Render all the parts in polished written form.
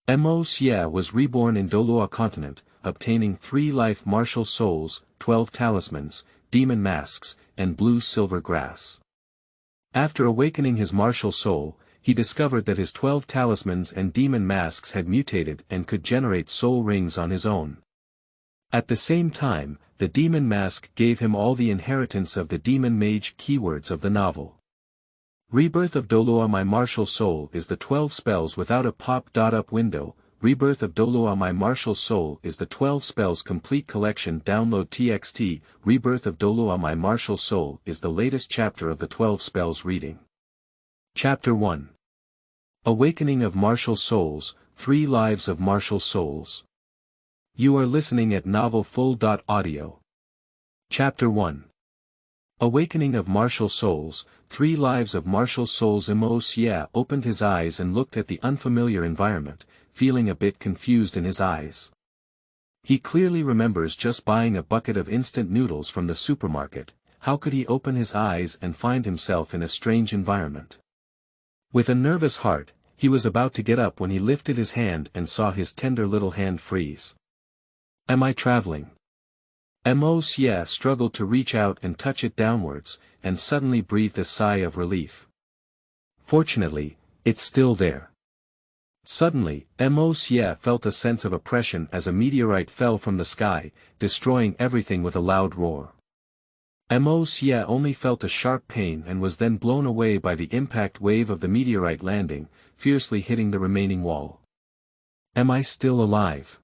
Xie was reborn in Douluo Continent, obtaining 3 life martial souls, 12 talismans, demon masks, and blue-silver grass. After awakening his martial soul, he discovered that his 12 talismans and demon masks had mutated and could generate soul rings on his own. At the same time, the demon mask gave him all the inheritance of the demon mage keywords of the novel. Rebirth of Douluo My Martial Soul is the 12 spells without a pop-up window. Rebirth of Douluo My Martial Soul is the 12 spells complete collection. Download TXT. Rebirth of Douluo My Martial Soul is the latest chapter of the 12 spells reading. Chapter 1. Awakening of Martial Souls, 3 Lives of Martial Souls. You are listening at novelfull.audio. Chapter 1. Awakening of Martial Souls, 3 Lives of Martial Souls. Xie opened his eyes and looked at the unfamiliar environment, feeling a bit confused in his eyes. He clearly remembers just buying a bucket of instant noodles from the supermarket. How could he open his eyes and find himself in a strange environment? With a nervous heart, he was about to get up when he lifted his hand and saw his tender little hand freeze. Am I traveling? Xie struggled to reach out and touch it downwards, and suddenly breathed a sigh of relief. Fortunately, it's still there. Suddenly, Xie felt a sense of oppression as a meteorite fell from the sky, destroying everything with a loud roar. Xie only felt a sharp pain and was then blown away by the impact wave of the meteorite landing, fiercely hitting the remaining wall. Am I still alive?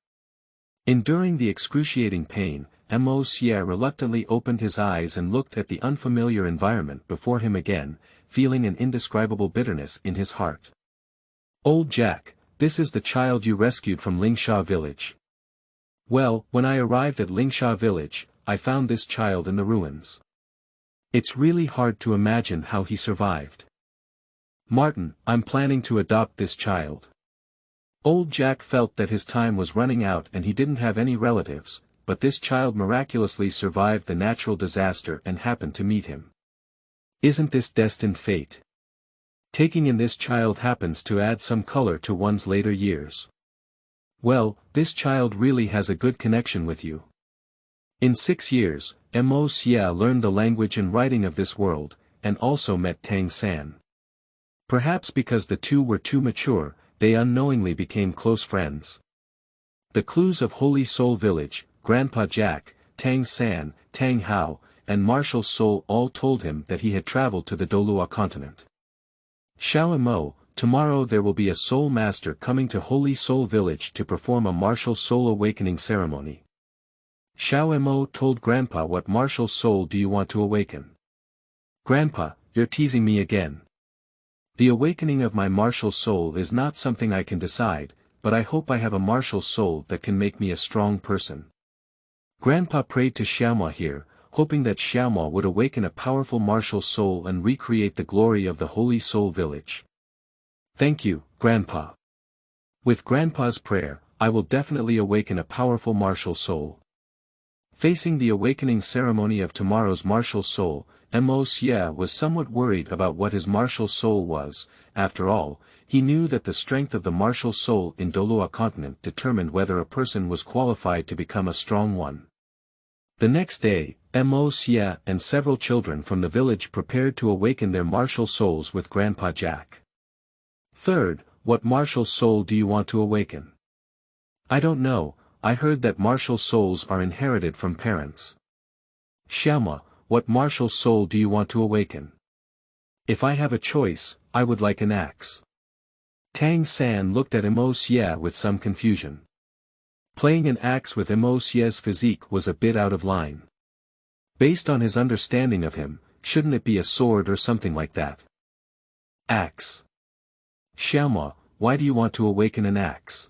Enduring the excruciating pain, Xie reluctantly opened his eyes and looked at the unfamiliar environment before him again, feeling an indescribable bitterness in his heart. Old Jack, this is the child you rescued from Lingsha village. Well, when I arrived at Lingsha village, I found this child in the ruins. It's really hard to imagine how he survived. Martin, I'm planning to adopt this child. Old Jack felt that his time was running out and he didn't have any relatives, but this child miraculously survived the natural disaster and happened to meet him. Isn't this destined fate? Taking in this child happens to add some color to one's later years. Well, this child really has a good connection with you. In 6 years, Xie learned the language and writing of this world, and also met Tang San. Perhaps because the two were too mature, they unknowingly became close friends. The clues of Holy Soul Village, Grandpa Jack, Tang San, Tang Hao, and Martial Soul all told him that he had traveled to the Douluo Continent. Xiaowu, tomorrow there will be a Soul Master coming to Holy Soul Village to perform a Martial Soul Awakening ceremony. Xiaowu told Grandpa, what martial soul do you want to awaken? Grandpa, you're teasing me again. The awakening of my martial soul is not something I can decide, but I hope I have a martial soul that can make me a strong person. Grandpa prayed to Xiaowu here, hoping that Xiaowu would awaken a powerful martial soul and recreate the glory of the Holy Soul Village. Thank you, Grandpa. With Grandpa's prayer, I will definitely awaken a powerful martial soul. Facing the awakening ceremony of tomorrow's martial soul, Xie was somewhat worried about what his martial soul was. After all, he knew that the strength of the martial soul in Douluo Continent determined whether a person was qualified to become a strong one. The next day, Xie and several children from the village prepared to awaken their martial souls with Grandpa Jack. Third, what martial soul do you want to awaken? I don't know. I heard that martial souls are inherited from parents. Xiaowu, what martial soul do you want to awaken? If I have a choice, I would like an axe. Tang San looked at Xie with some confusion. Playing an axe with Xie's physique was a bit out of line. Based on his understanding of him, shouldn't it be a sword or something like that? Axe. Xiaowu, why do you want to awaken an axe?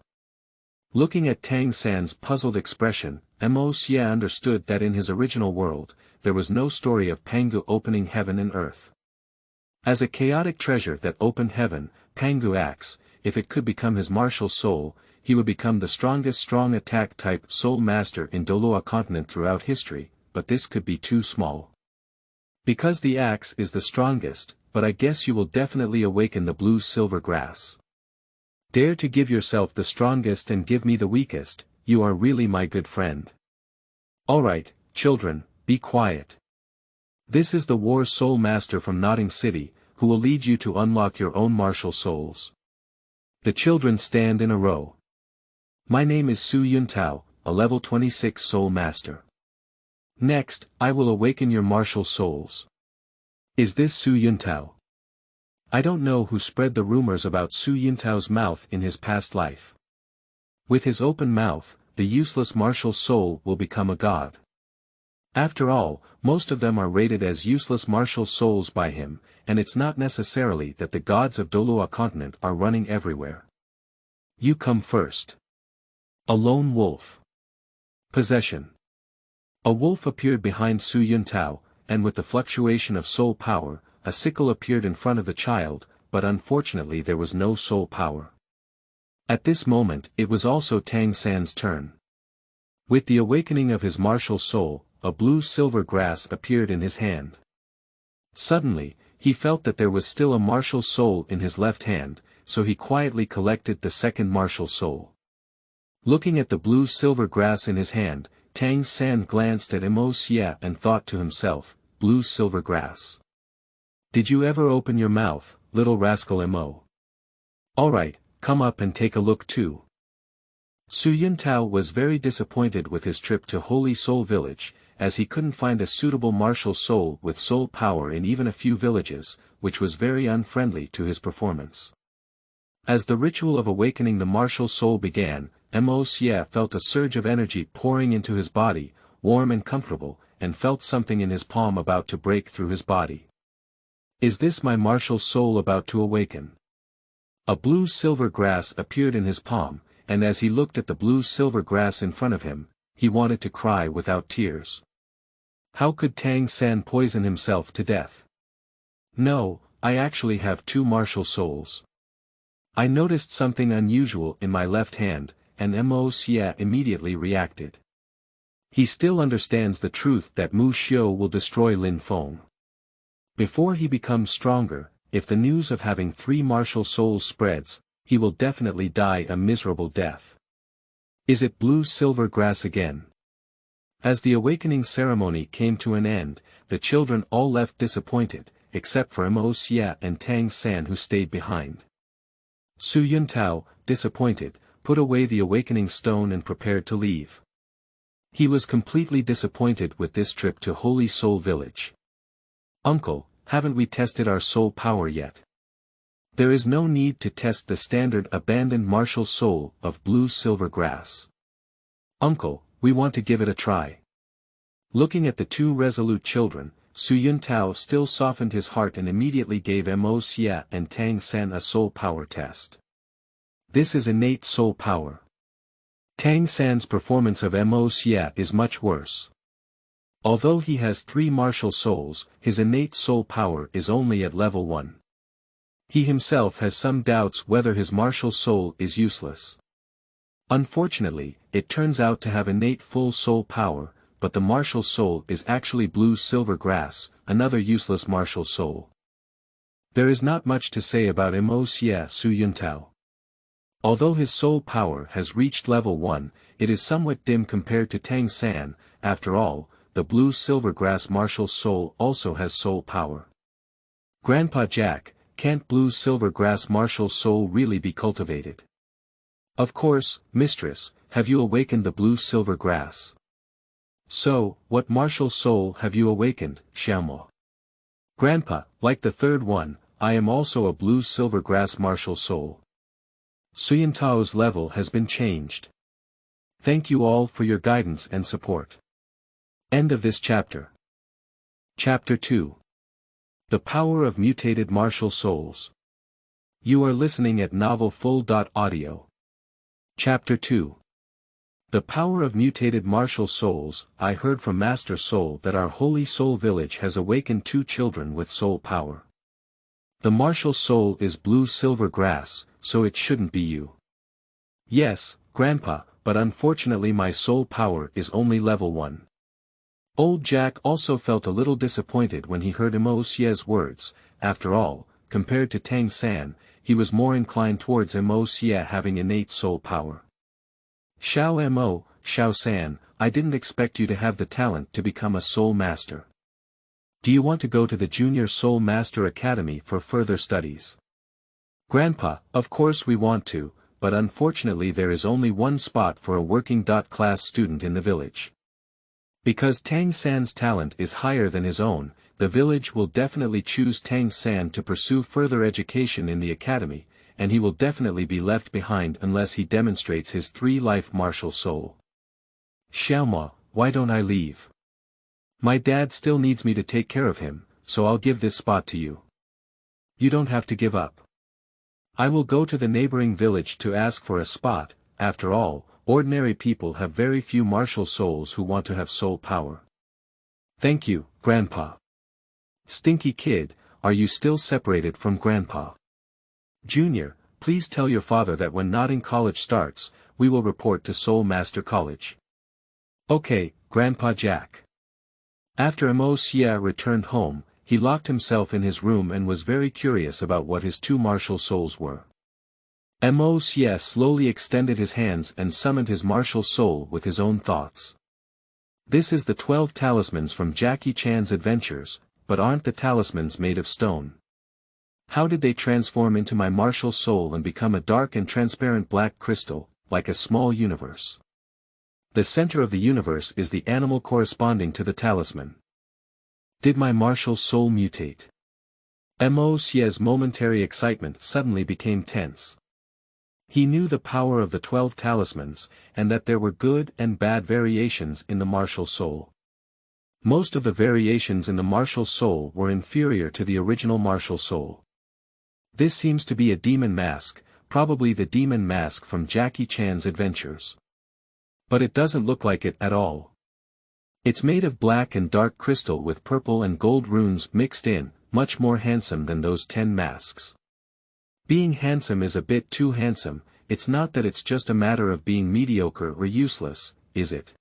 Looking at Tang San's puzzled expression, Xie understood that in his original world, there was no story of Pangu opening heaven and earth. As a chaotic treasure that opened heaven, Pangu Axe, if it could become his martial soul, he would become the strongest strong attack type soul master in Douluo Continent throughout history, but this could be too small. Because the axe is the strongest, but I guess you will definitely awaken the blue silver grass. Dare to give yourself the strongest and give me the weakest, you are really my good friend. Alright, children, be quiet. This is the War Soul Master from Nodding City, who will lead you to unlock your own martial souls. The children stand in a row. My name is Su Yuntao, a level 26 Soul Master. Next, I will awaken your martial souls. Is this Su Yuntao? I don't know who spread the rumors about Su Yuntao's mouth in his past life. With his open mouth, the useless martial soul will become a god. After all, most of them are rated as useless martial souls by him, and it's not necessarily that the gods of Douluo Continent are running everywhere. You come first. A lone wolf. Possession. A wolf appeared behind Su Yuntao, and with the fluctuation of soul power, a sickle appeared in front of the child, but unfortunately there was no soul power. At this moment it was also Tang San's turn. With the awakening of his martial soul, a blue-silver grass appeared in his hand. Suddenly, he felt that there was still a martial soul in his left hand, so he quietly collected the second martial soul. Looking at the blue-silver grass in his hand, Tang San glanced at Mo Xia and thought to himself, blue-silver grass. Did you ever open your mouth, little rascal Mo? Alright, come up and take a look too. Su Yuntao was very disappointed with his trip to Holy Soul Village, as he couldn't find a suitable martial soul with soul power in even a few villages, which was very unfriendly to his performance. As the ritual of awakening the martial soul began, Mo Xia felt a surge of energy pouring into his body, warm and comfortable, and felt something in his palm about to break through his body. Is this my martial soul about to awaken? A blue-silver grass appeared in his palm, and as he looked at the blue-silver grass in front of him, he wanted to cry without tears. How could Tang San poison himself to death? No, I actually have two martial souls. I noticed something unusual in my left hand, and Mo Xia immediately reacted. He still understands the truth that Mu Xiu will destroy Lin Feng. Before he becomes stronger, if the news of having three martial souls spreads, he will definitely die a miserable death. Is it blue-silver grass again? As the awakening ceremony came to an end, the children all left disappointed, except for Mo Xia and Tang San who stayed behind. Su Yuntao, disappointed, put away the awakening stone and prepared to leave. He was completely disappointed with this trip to Holy Soul Village. Uncle, haven't we tested our soul power yet? There is no need to test the standard abandoned martial soul of blue-silver grass. Uncle, we want to give it a try. Looking at the two resolute children, Su Yuntao still softened his heart and immediately gave Mo Xia and Tang San a soul power test. This is innate soul power. Tang San's performance of Mo Xia is much worse. Although he has three martial souls, his innate soul power is only at level 1. He himself has some doubts whether his martial soul is useless. Unfortunately, it turns out to have innate full soul power, but the martial soul is actually blue-silver grass, another useless martial soul. There is not much to say about Mo Xia Su Yuntao. Although his soul power has reached level 1, it is somewhat dim compared to Tang San. After all, the blue-silver grass martial soul also has soul power. Grandpa Jack, can't blue-silver grass martial soul really be cultivated? Of course, mistress, have you awakened the blue-silver grass? So, what martial soul have you awakened, Xiaowu? Grandpa, like the third one, I am also a blue-silver grass martial soul. Su Yuntao's level has been changed. Thank you all for your guidance and support. End of this chapter. Chapter 2. The Power of Mutated Martial Souls. You are listening at novelfull.audio. Chapter 2. The Power of Mutated Martial Souls. I heard from Master Soul that our Holy Soul Village has awakened 2 children with soul power. The martial soul is blue-silver grass, so it shouldn't be you. Yes, Grandpa, but unfortunately my soul power is only level 1. Old Jack also felt a little disappointed when he heard Mo Xia's words. After all, compared to Tang San, he was more inclined towards Mo Xie having innate soul power. Xiao San, I didn't expect you to have the talent to become a soul master. Do you want to go to the Junior Soul Master Academy for further studies? Grandpa, of course we want to, but unfortunately there is only one spot for a working class student in the village. Because Tang San's talent is higher than his own, the village will definitely choose Tang San to pursue further education in the academy, and he will definitely be left behind unless he demonstrates his 3-life martial soul. Xiaomo, why don't I leave? My dad still needs me to take care of him, so I'll give this spot to you. You don't have to give up. I will go to the neighboring village to ask for a spot. After all, ordinary people have very few martial souls who want to have soul power. Thank you, Grandpa. Stinky kid, are you still separated from Grandpa? Junior, please tell your father that when Nodding College starts, we will report to Soul Master College. Okay, Grandpa Jack. After Mo Xie returned home, he locked himself in his room and was very curious about what his 2 martial souls were. Mo Xie slowly extended his hands and summoned his martial soul with his own thoughts. This is the 12 talismans from Jackie Chan's adventures, but aren't the talismans made of stone? How did they transform into my martial soul and become a dark and transparent black crystal, like a small universe? The center of the universe is the animal corresponding to the talisman. Did my martial soul mutate? Mo Xie's momentary excitement suddenly became tense. He knew the power of the 12 talismans, and that there were good and bad variations in the martial soul. Most of the variations in the martial soul were inferior to the original martial soul. This seems to be a demon mask, probably the demon mask from Jackie Chan's adventures. But it doesn't look like it at all. It's made of black and dark crystal with purple and gold runes mixed in, much more handsome than those 10 masks. Being handsome is a bit too handsome. It's not that it's just a matter of being mediocre or useless, is it?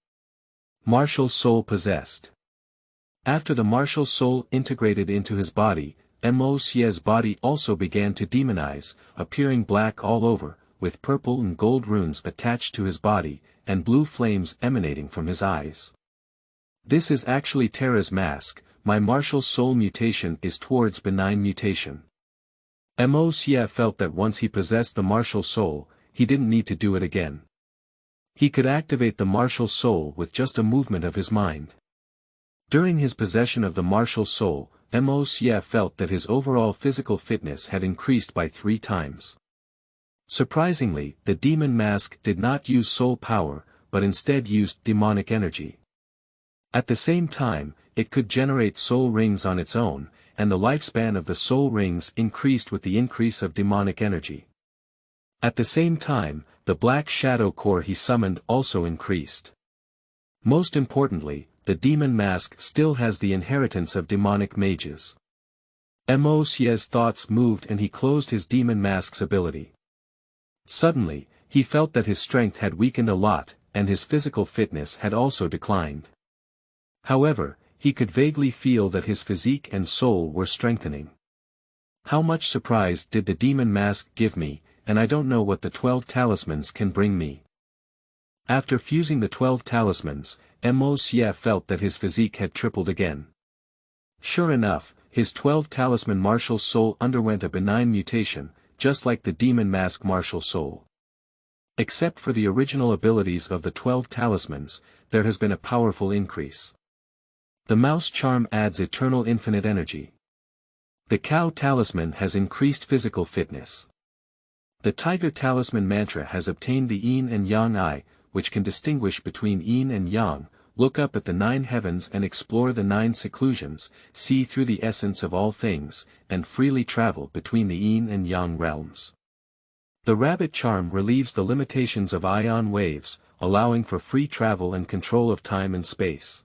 Martial soul possessed. After the martial soul integrated into his body, Mo Xie's body also began to demonize, appearing black all over, with purple and gold runes attached to his body, and blue flames emanating from his eyes. This is actually Terra's mask. My martial soul mutation is towards benign mutation. Mo Xie felt that once he possessed the martial soul, he didn't need to do it again. He could activate the martial soul with just a movement of his mind. During his possession of the martial soul, Mo Xie felt that his overall physical fitness had increased by 3 times. Surprisingly, the demon mask did not use soul power, but instead used demonic energy. At the same time, it could generate soul rings on its own, and the lifespan of the soul rings increased with the increase of demonic energy. At the same time, the black shadow core he summoned also increased. Most importantly, the demon mask still has the inheritance of demonic mages. Mo Xie's thoughts moved and he closed his demon mask's ability. Suddenly, he felt that his strength had weakened a lot, and his physical fitness had also declined. However, he could vaguely feel that his physique and soul were strengthening. How much surprise did the demon mask give me, and I don't know what the 12 talismans can bring me. After fusing the 12 talismans, Mo Xie felt that his physique had tripled again. Sure enough, his 12 talisman martial soul underwent a benign mutation, just like the demon mask martial soul. Except for the original abilities of the 12 talismans, there has been a powerful increase. The mouse charm adds eternal infinite energy. The cow talisman has increased physical fitness. The tiger talisman mantra has obtained the yin and yang eye, which can distinguish between yin and yang, look up at the 9 heavens and explore the 9 seclusions, see through the essence of all things, and freely travel between the yin and yang realms. The rabbit charm relieves the limitations of ion waves, allowing for free travel and control of time and space.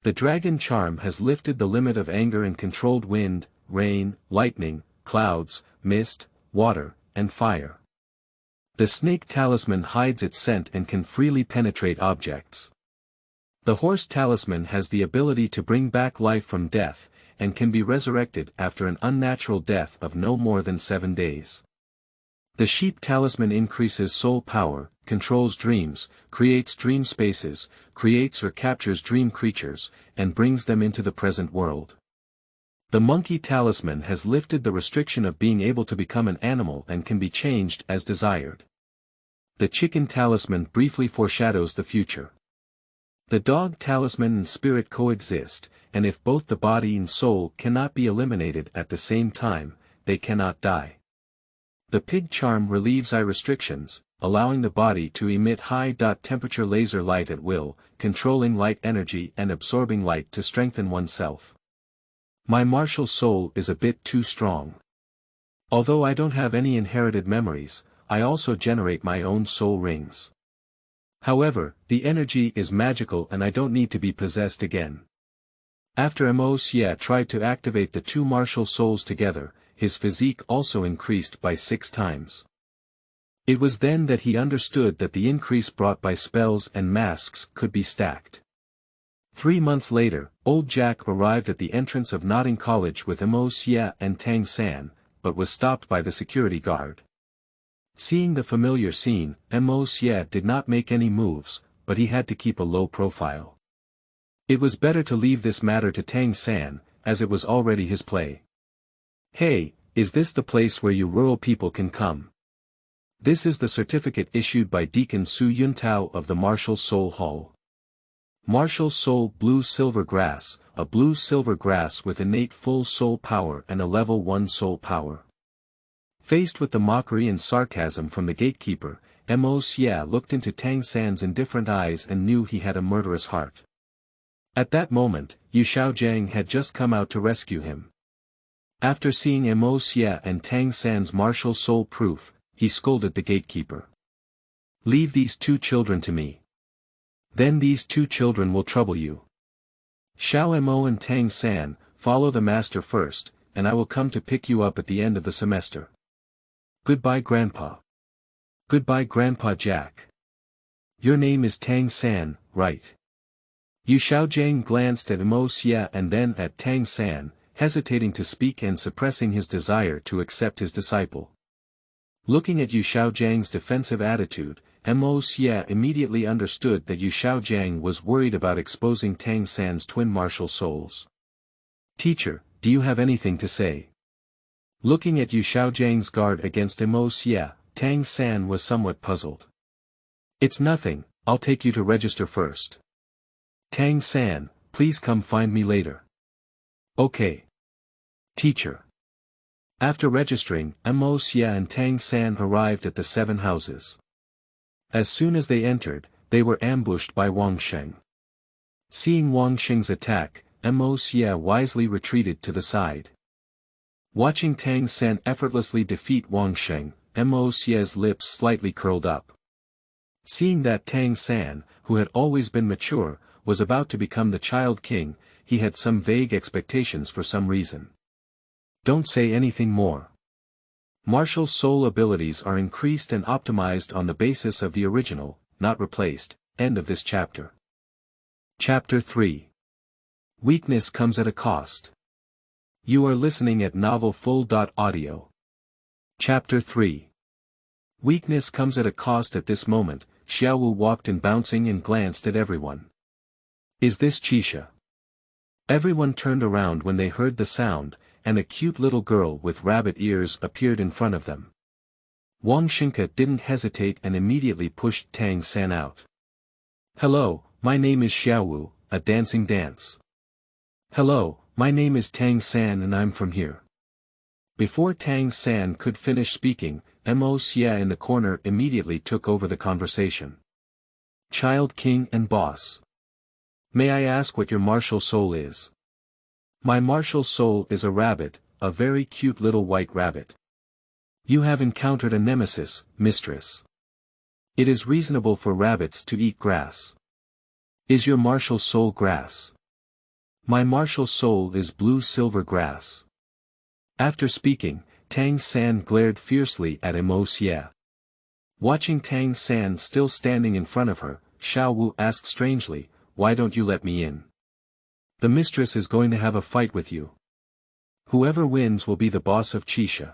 The dragon charm has lifted the limit of anger and controlled wind, rain, lightning, clouds, mist, water, and fire. The snake talisman hides its scent and can freely penetrate objects. The horse talisman has the ability to bring back life from death, and can be resurrected after an unnatural death of no more than 7 days. The sheep talisman increases soul power, controls dreams, creates dream spaces, creates or captures dream creatures, and brings them into the present world. The monkey talisman has lifted the restriction of being able to become an animal and can be changed as desired. The chicken talisman briefly foreshadows the future. The dog talisman and spirit coexist, and if both the body and soul cannot be eliminated at the same time, they cannot die. The pig charm relieves eye restrictions, allowing the body to emit high-temperature laser light at will, controlling light energy and absorbing light to strengthen oneself. My martial soul is a bit too strong. Although I don't have any inherited memories, I also generate my own soul rings. However, the energy is magical and I don't need to be possessed again. After Mo Xie tried to activate the 2 martial souls together, his physique also increased by 6 times. It was then that he understood that the increase brought by spells and masks could be stacked. 3 months later, old Jack arrived at the entrance of Notting College with Mo Xie and Tang San, but was stopped by the security guard. Seeing the familiar scene, Mo Xie did not make any moves, but he had to keep a low profile. It was better to leave this matter to Tang San, as it was already his play. Hey, is this the place where you rural people can come? This is the certificate issued by Deacon Su Yuntao of the Martial Soul Hall. Martial Soul Blue Silver Grass, a blue silver grass with innate full soul power and a level 1 soul power. Faced with the mockery and sarcasm from the gatekeeper, Mo Xie looked into Tang San's indifferent eyes and knew he had a murderous heart. At that moment, Yu Xiaojiang had just come out to rescue him. After seeing Mo Xie and Tang San's martial soul proof, he scolded the gatekeeper. Leave these 2 children to me. Then these 2 children will trouble you. Xiao Mo and Tang San, follow the master first, and I will come to pick you up at the end of the semester. Goodbye Grandpa. Goodbye Grandpa Jack. Your name is Tang San, right? Yu Xiaojiang glanced at Mo Xie and then at Tang San, hesitating to speak and suppressing his desire to accept his disciple. Looking at Yu Xiaojiang's defensive attitude, Mo Xie immediately understood that Yu Xiaojiang was worried about exposing Tang San's twin martial souls. Teacher, do you have anything to say? Looking at Yu Xiaojiang's guard against Mo Xie, Tang San was somewhat puzzled. It's nothing, I'll take you to register first. Tang San, please come find me later. Okay. Teacher. After registering, Mo Xie and Tang San arrived at the 7 houses. As soon as they entered, they were ambushed by Wang Sheng. Seeing Wang Sheng's attack, Mo Xie wisely retreated to the side. Watching Tang San effortlessly defeat Wang Sheng, Mo Xie's lips slightly curled up. Seeing that Tang San, who had always been mature, was about to become the child king, he had some vague expectations for some reason. Don't say anything more. Martial soul abilities are increased and optimized on the basis of the original, not replaced. End of this chapter. Chapter 3. Weakness comes at a cost. You are listening at novelfull.audio. Chapter 3. Weakness comes at a cost. At this moment, Xiaowu walked in bouncing and glanced at everyone. Is this Qixia? Everyone turned around when they heard the sound, and a cute little girl with rabbit ears appeared in front of them. Wang Xinka didn't hesitate and immediately pushed Tang San out. Hello, my name is Xiaowu, a dancing dance. Hello, my name is Tang San and I'm from here. Before Tang San could finish speaking, Mo Xie in the corner immediately took over the conversation. Child king and boss. May I ask what your martial soul is? My martial soul is a rabbit, a very cute little white rabbit. You have encountered a nemesis, mistress. It is reasonable for rabbits to eat grass. Is your martial soul grass? My martial soul is blue silver grass. After speaking, Tang San glared fiercely at Mo Xie. Watching Tang San still standing in front of her, Xiaowu asked strangely, why don't you let me in? The mistress is going to have a fight with you. Whoever wins will be the boss of Qixia.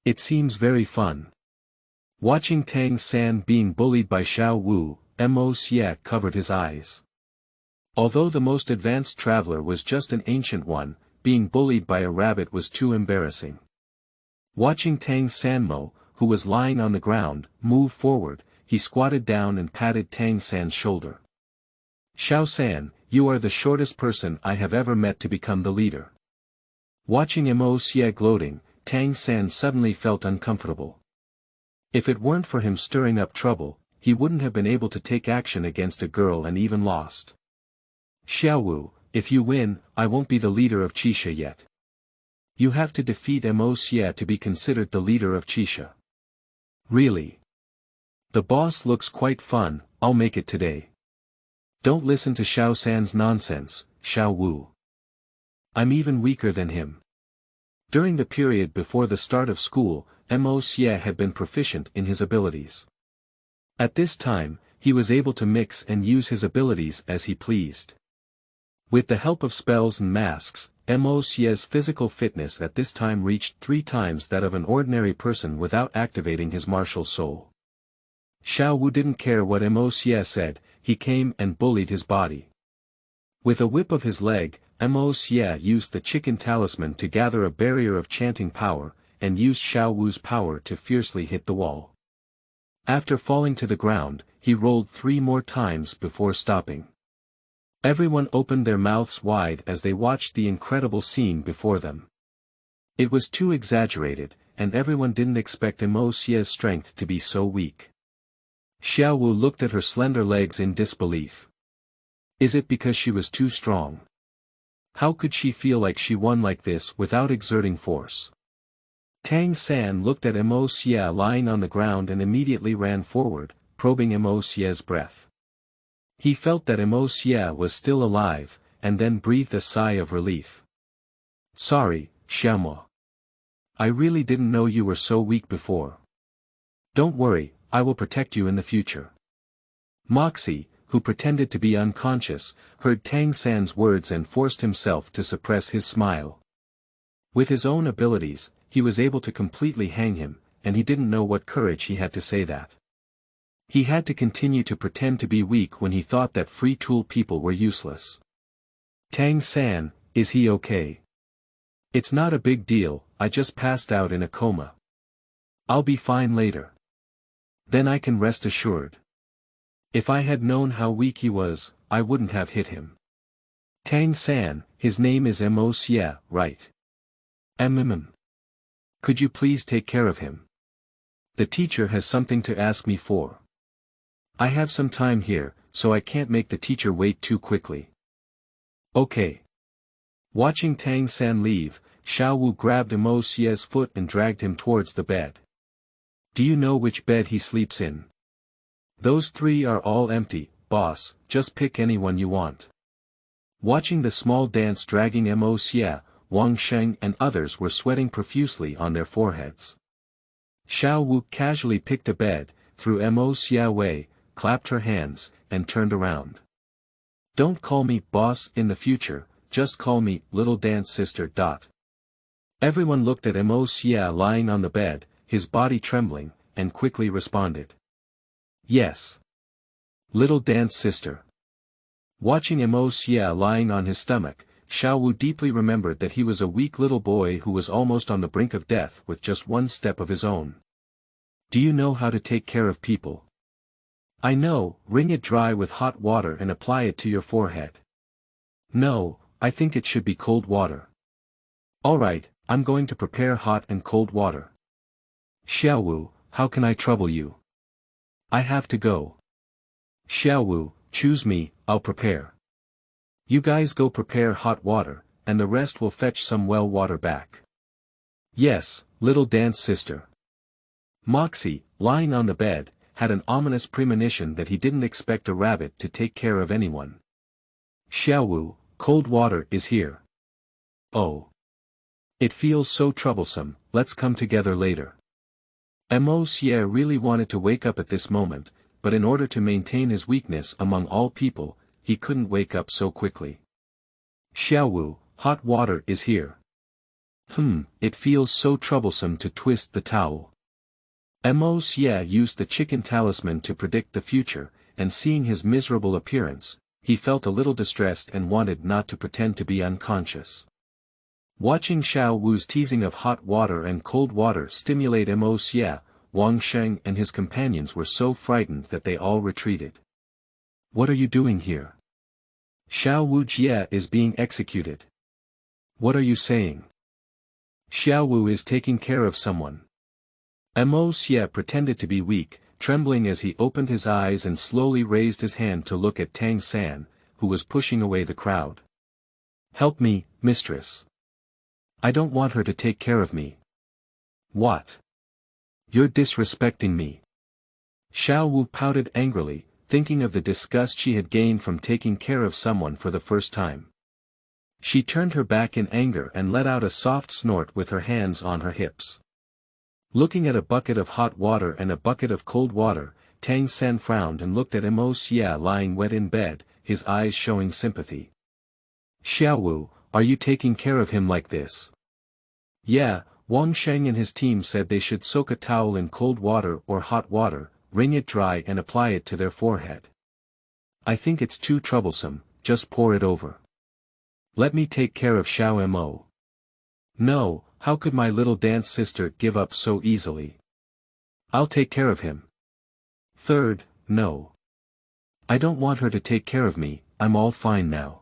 It seems very fun. Watching Tang San being bullied by Xiaowu, Mo Xie covered his eyes. Although the most advanced traveler was just an ancient one, being bullied by a rabbit was too embarrassing. Watching Tang Sanmo, who was lying on the ground, move forward, he squatted down and patted Tang San's shoulder. Xiao San, you are the shortest person I have ever met to become the leader. Watching Mo Xie gloating, Tang San suddenly felt uncomfortable. If it weren't for him stirring up trouble, he wouldn't have been able to take action against a girl and even lost. Xiaowu, if you win, I won't be the leader of Qixia yet. You have to defeat Mo Xie to be considered the leader of Qixia. Really? The boss looks quite fun, I'll make it today. Don't listen to Xiao San's nonsense, Xiaowu. I'm even weaker than him. During the period before the start of school, Mo Xie had been proficient in his abilities. At this time, he was able to mix and use his abilities as he pleased. With the help of spells and masks, Mo Xie's physical fitness at this time reached 3 times that of an ordinary person without activating his martial soul. Xiaowu didn't care what Mo Xie said, he came and bullied his body. With a whip of his leg, Mo Xie used the chicken talisman to gather a barrier of chanting power, and used Xiaowu's power to fiercely hit the wall. After falling to the ground, he rolled 3 more times before stopping. Everyone opened their mouths wide as they watched the incredible scene before them. It was too exaggerated, and everyone didn't expect Mo Xie's strength to be so weak. Xiaowu looked at her slender legs in disbelief. Is it because she was too strong? How could she feel like she won like this without exerting force? Tang San looked at Mo Xie lying on the ground and immediately ran forward, probing Mo Xie's breath. He felt that Mo Xie was still alive, and then breathed a sigh of relief. Sorry, Xiaomo. I really didn't know you were so weak before. Don't worry, I will protect you in the future. Moxie, who pretended to be unconscious, heard Tang San's words and forced himself to suppress his smile. With his own abilities, he was able to completely hang him, and he didn't know what courage he had to say that. He had to continue to pretend to be weak when he thought that free tool people were useless. Tang San, is he okay? It's not a big deal, I just passed out in a coma. I'll be fine later. Then I can rest assured. If I had known how weak he was, I wouldn't have hit him. Tang San, his name is Mo Xie, right? Could you please take care of him? The teacher has something to ask me for. I have some time here, so I can't make the teacher wait too quickly. Okay. Watching Tang San leave, Xiaowu grabbed Mo Xie's foot and dragged him towards the bed. Do you know which bed he sleeps in? Those 3 are all empty, boss, just pick anyone you want. Watching the small dance dragging Mo Xie, Wang Sheng and others were sweating profusely on their foreheads. Xiaowu casually picked a bed, threw Mo Xie away, clapped her hands, and turned around. Don't call me boss in the future, just call me little dance sister. Everyone looked at Mo Xie lying on the bed, his body trembling, and quickly responded. Yes. Little dance sister. Watching Mo Xie lying on his stomach, Xiaowu deeply remembered that he was a weak little boy who was almost on the brink of death with just 1 step of his own. Do you know how to take care of people? I know, wring it dry with hot water and apply it to your forehead. No, I think it should be cold water. Alright, I'm going to prepare hot and cold water. Xiaowu, how can I trouble you? I have to go. Xiaowu, choose me, I'll prepare. You guys go prepare hot water, and the rest will fetch some well water back. Yes, little dance sister. Moxie, lying on the bed, had an ominous premonition that he didn't expect a rabbit to take care of anyone. Xiaowu, cold water is here. Oh. It feels so troublesome, let's come together later. Mo Xie really wanted to wake up at this moment, but in order to maintain his weakness among all people, he couldn't wake up so quickly. Xiaowu, hot water is here. It feels so troublesome to twist the towel. Xie used the chicken talisman to predict the future, and seeing his miserable appearance, he felt a little distressed and wanted not to pretend to be unconscious. Watching Xiaowu's teasing of hot water and cold water stimulate Xie, Wang Sheng and his companions were so frightened that they all retreated. What are you doing here? Xiaowu Jie is being executed. What are you saying? Xiaowu is taking care of someone. Xie pretended to be weak, trembling as he opened his eyes and slowly raised his hand to look at Tang San, who was pushing away the crowd. Help me, mistress. I don't want her to take care of me. What? You're disrespecting me. Xiaowu pouted angrily, thinking of the disgust she had gained from taking care of someone for the first time. She turned her back in anger and let out a soft snort with her hands on her hips. Looking at a bucket of hot water and a bucket of cold water, Tang San frowned and looked at Xie lying wet in bed, his eyes showing sympathy. Xiaowu, are you taking care of him like this? Yeah, Wang Sheng and his team said they should soak a towel in cold water or hot water, wring it dry and apply it to their forehead. I think it's too troublesome, just pour it over. Let me take care of Xiao. No, how could my little dance sister give up so easily? I'll take care of him. Third, no. I don't want her to take care of me, I'm all fine now.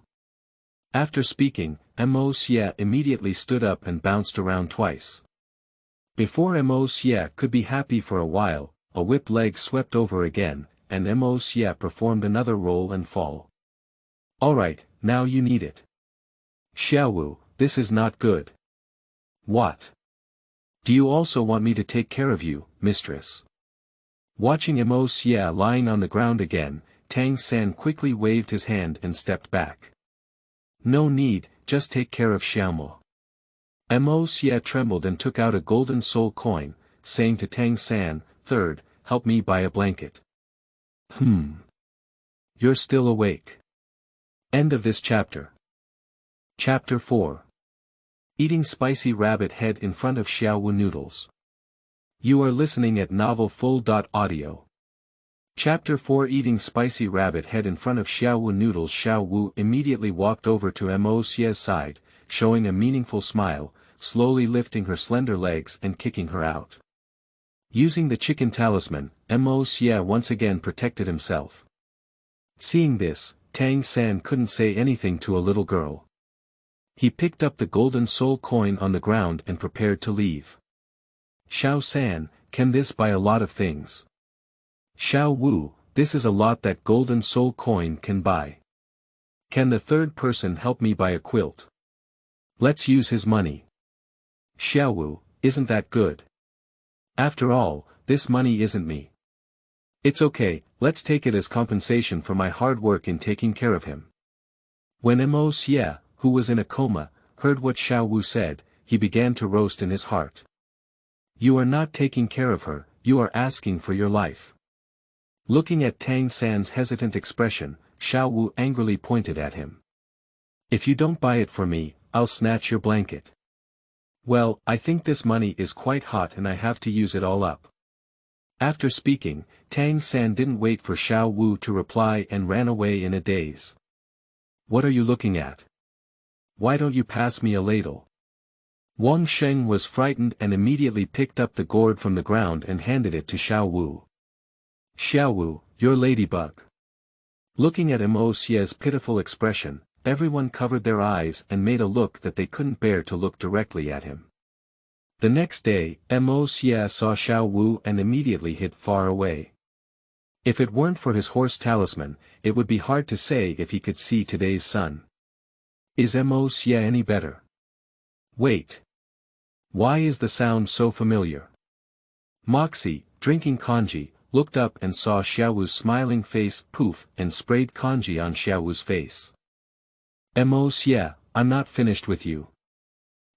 After speaking, Xie immediately stood up and bounced around twice. Before Xie could be happy for a while, a whip leg swept over again, and Xie performed another roll and fall. Alright, now you need it. Xiaowu, this is not good. What? Do you also want me to take care of you, mistress? Watching Xie lying on the ground again, Tang San quickly waved his hand and stepped back. No need, just take care of Xiaomo. Xie trembled and took out a golden soul coin, saying to Tang San, Third, help me buy a blanket. You're still awake. End of this chapter. Chapter 4. Eating spicy rabbit head in front of Xiaowu Noodles. You are listening at novelfull.audio. Chapter 4. Eating spicy rabbit head in front of Xiaowu Noodles. Xiaowu immediately walked over to Xie's side, showing a meaningful smile, slowly lifting her slender legs and kicking her out. Using the chicken talisman, Xie once again protected himself. Seeing this, Tang San couldn't say anything to a little girl. He picked up the golden soul coin on the ground and prepared to leave. Xiao San, can this buy a lot of things? Xiaowu, this is a lot that golden soul coin can buy. Can the third person help me buy a quilt? Let's use his money. Xiaowu, isn't that good? After all, this money isn't me. It's okay, let's take it as compensation for my hard work in taking care of him. When Xie, who was in a coma, heard what Xiaowu said, he began to roast in his heart. You are not taking care of her, you are asking for your life. Looking at Tang San's hesitant expression, Xiaowu angrily pointed at him. If you don't buy it for me, I'll snatch your blanket. Well, I think this money is quite hot and I have to use it all up. After speaking, Tang San didn't wait for Xiaowu to reply and ran away in a daze. What are you looking at? Why don't you pass me a ladle? Wang Sheng was frightened and immediately picked up the gourd from the ground and handed it to Xiaowu. Xiaowu, you're ladybug. Looking at Xie's pitiful expression, everyone covered their eyes and made a look that they couldn't bear to look directly at him. The next day, Xie saw Xiaowu and immediately hid far away. If it weren't for his horse talisman, it would be hard to say if he could see today's sun. Is Xie any better? Wait. Why is the sound so familiar? Moxie, drinking kanji, looked up and saw Xiaowu's smiling face poof and sprayed kanji on Xiaowu's face. Xie, I'm not finished with you.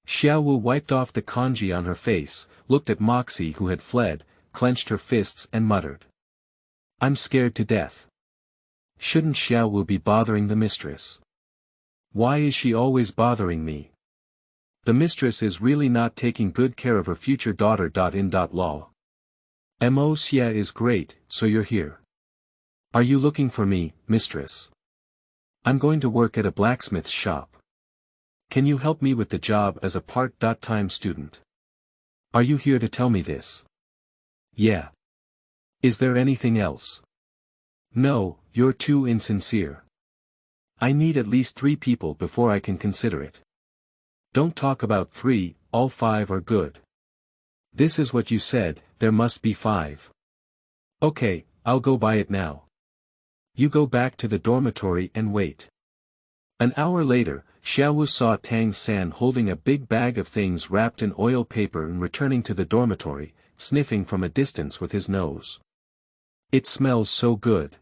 Xiaowu wiped off the kanji on her face, looked at Moxie who had fled, clenched her fists and muttered. I'm scared to death. Shouldn't Xiaowu be bothering the mistress? Why is she always bothering me? The mistress is really not taking good care of her future daughter. Lol. Mo Xia is great, so you're here. Are you looking for me, mistress? I'm going to work at a blacksmith's shop. Can you help me with the job as a part-time student? Are you here to tell me this? Yeah. Is there anything else? No, you're too insincere. I need at least 3 people before I can consider it. Don't talk about 3, all 5 are good. This is what you said, there must be 5. Okay, I'll go buy it now. You go back to the dormitory and wait. An hour later, Xiaowu saw Tang San holding a big bag of things wrapped in oil paper and returning to the dormitory, sniffing from a distance with his nose. It smells so good.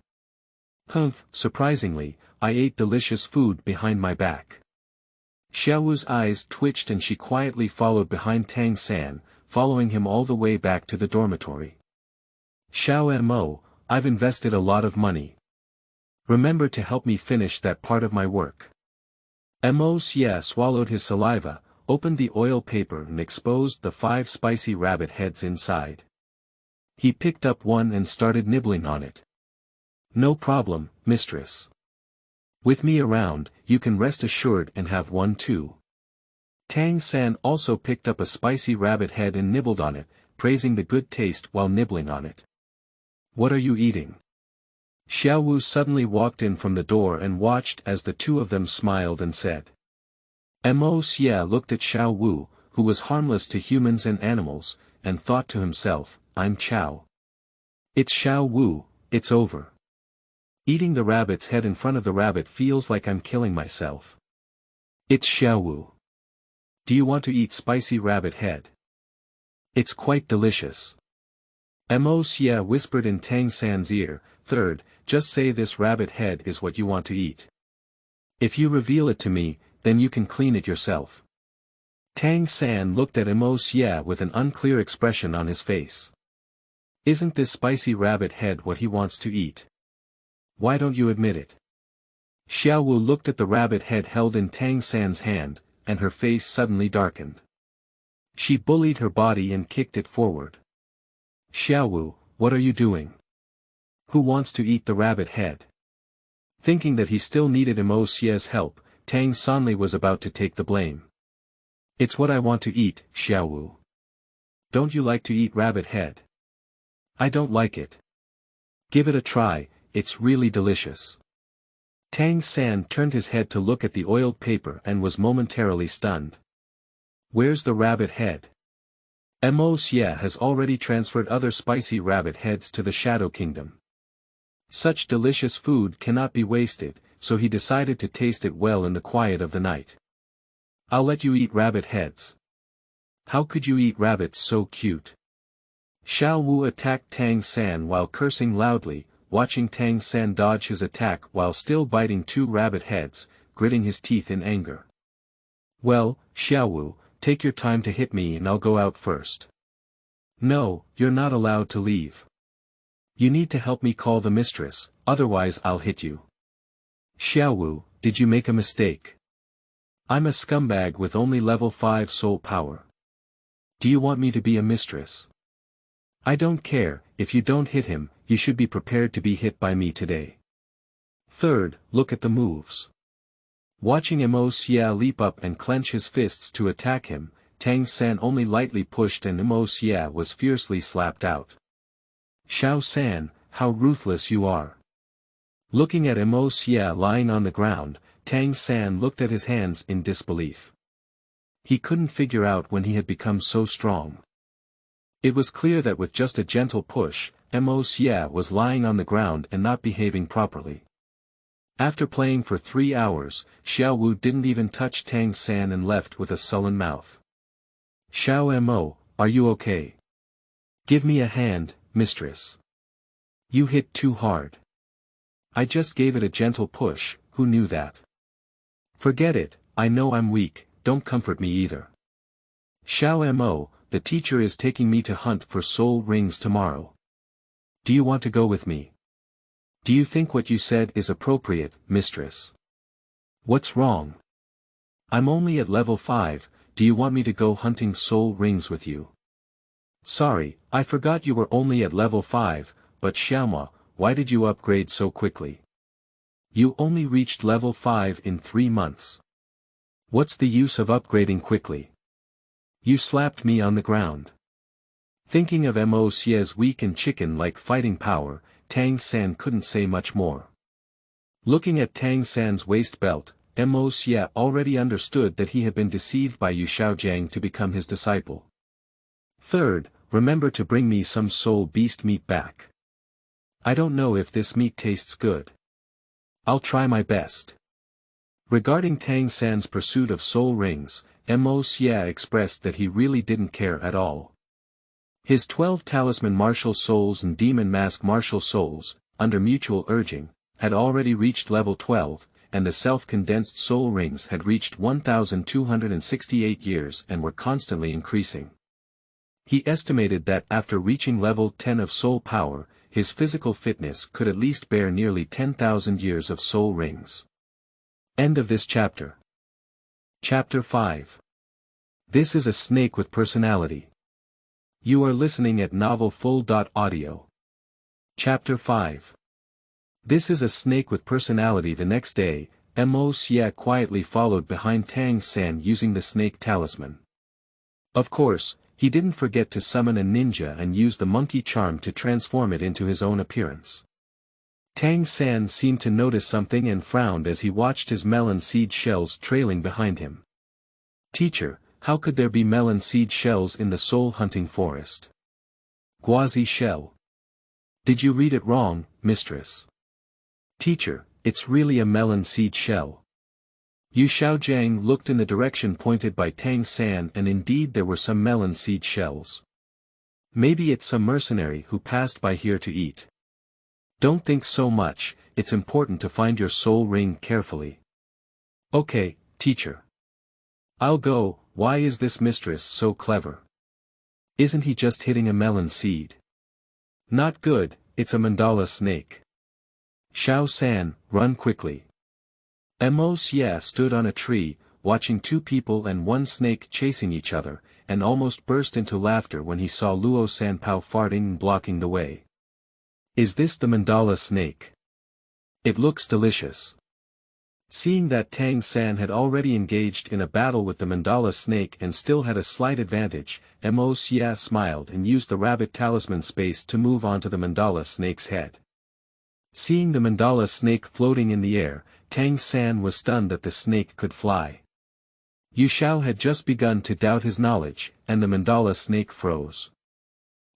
Humph, surprisingly, I ate delicious food behind my back. Xiaowu's eyes twitched and she quietly followed behind Tang San, following him all the way back to the dormitory. Xiao Mo, I've invested a lot of money. Remember to help me finish that part of my work. Mo Xia swallowed his saliva, opened the oil paper and exposed the 5 spicy rabbit heads inside. He picked up one and started nibbling on it. No problem, mistress. With me around, you can rest assured and have one too. Tang San also picked up a spicy rabbit head and nibbled on it, praising the good taste while nibbling on it. What are you eating? Xiaowu suddenly walked in from the door and watched as the 2 of them smiled and said. Mo Xia looked at Xiaowu, who was harmless to humans and animals, and thought to himself, I'm Xiao. It's Xiaowu, it's over. Eating the rabbit's head in front of the rabbit feels like I'm killing myself. It's Xiaowu. Do you want to eat spicy rabbit head? It's quite delicious. Mo Xia whispered in Tang San's ear, "Third, just say this rabbit head is what you want to eat. If you reveal it to me, then you can clean it yourself." Tang San looked at Mo Xia with an unclear expression on his face. Isn't this spicy rabbit head what he wants to eat? Why don't you admit it? Xiaowu looked at the rabbit head held in Tang San's hand, and her face suddenly darkened. She bullied her body and kicked it forward. Xiaowu, what are you doing? Who wants to eat the rabbit head? Thinking that he still needed Mo Xia's help, Tang Sanli was about to take the blame. It's what I want to eat, Xiaowu. Don't you like to eat rabbit head? I don't like it. Give it a try, it's really delicious. Tang San turned his head to look at the oiled paper and was momentarily stunned. Where's the rabbit head? Mo Xia has already transferred other spicy rabbit heads to the Shadow Kingdom. Such delicious food cannot be wasted, so he decided to taste it well in the quiet of the night. I'll let you eat rabbit heads. How could you eat rabbits so cute? Xiaowu attacked Tang San while cursing loudly, watching Tang San dodge his attack while still biting 2 rabbit heads, gritting his teeth in anger. Well, Xiaowu, take your time to hit me and I'll go out first. No, you're not allowed to leave. You need to help me call the mistress, otherwise I'll hit you. Xiaowu, did you make a mistake? I'm a scumbag with only level 5 soul power. Do you want me to be a mistress? I don't care, if you don't hit him, you should be prepared to be hit by me today. Third, look at the moves. Watching Mo Xia leap up and clench his fists to attack him, Tang San only lightly pushed and Mo Xia was fiercely slapped out. Xiao San, how ruthless you are. Looking at Mo Xia lying on the ground, Tang San looked at his hands in disbelief. He couldn't figure out when he had become so strong. It was clear that with just a gentle push, Mo Xia was lying on the ground and not behaving properly. After playing for 3 hours, Xiaowu didn't even touch Tang San and left with a sullen mouth. Xiao Mo, are you okay? Give me a hand, mistress. You hit too hard. I just gave it a gentle push, who knew that? Forget it, I know I'm weak, don't comfort me either. Xiao Mo, the teacher is taking me to hunt for soul rings tomorrow. Do you want to go with me? Do you think what you said is appropriate, mistress? What's wrong? I'm only at level 5, do you want me to go hunting soul rings with you? Sorry, I forgot you were only at level 5, but Xiaowu, why did you upgrade so quickly? You only reached level 5 in 3 months. What's the use of upgrading quickly? You slapped me on the ground. Thinking of Mo Xie's weak and chicken-like fighting power, Tang San couldn't say much more. Looking at Tang San's waist belt, Mo Xie already understood that he had been deceived by Yu Xiaojiang to become his disciple. Third, remember to bring me some soul beast meat back. I don't know if this meat tastes good. I'll try my best. Regarding Tang San's pursuit of soul rings, Mo Xie expressed that he really didn't care at all. His 12 talisman martial souls and demon mask martial souls, under mutual urging, had already reached level 12, and the self-condensed soul rings had reached 1,268 years and were constantly increasing. He estimated that after reaching level 10 of soul power, his physical fitness could at least bear nearly 10,000 years of soul rings. End of this chapter. Chapter 5. This is a snake with personality. You are listening at novelfull.audio. Chapter 5. This is a snake with personality. The next day, Mo Xie quietly followed behind Tang San using the snake talisman. Of course, he didn't forget to summon a ninja and use the monkey charm to transform it into his own appearance. Tang San seemed to notice something and frowned as he watched his melon seed shells trailing behind him. Teacher, how could there be melon seed shells in the soul hunting forest? Guazi shell. Did you read it wrong, mistress? Teacher, it's really a melon seed shell. Yu Xiaojiang looked in the direction pointed by Tang San and indeed there were some melon seed shells. Maybe it's some mercenary who passed by here to eat. Don't think so much, it's important to find your soul ring carefully. Okay, teacher. I'll go. Why is this mistress so clever? Isn't he just hitting a melon seed? Not good, it's a mandala snake. Xiao San, run quickly. Mo Xie stood on a tree, watching 2 people and 1 snake chasing each other, and almost burst into laughter when he saw Luo Sanpao farting and blocking the way. Is this the mandala snake? It looks delicious. Seeing that Tang San had already engaged in a battle with the mandala snake and still had a slight advantage, Mo Xie smiled and used the rabbit talisman space to move onto the mandala snake's head. Seeing the mandala snake floating in the air, Tang San was stunned that the snake could fly. Yu Xiao had just begun to doubt his knowledge, and the mandala snake froze.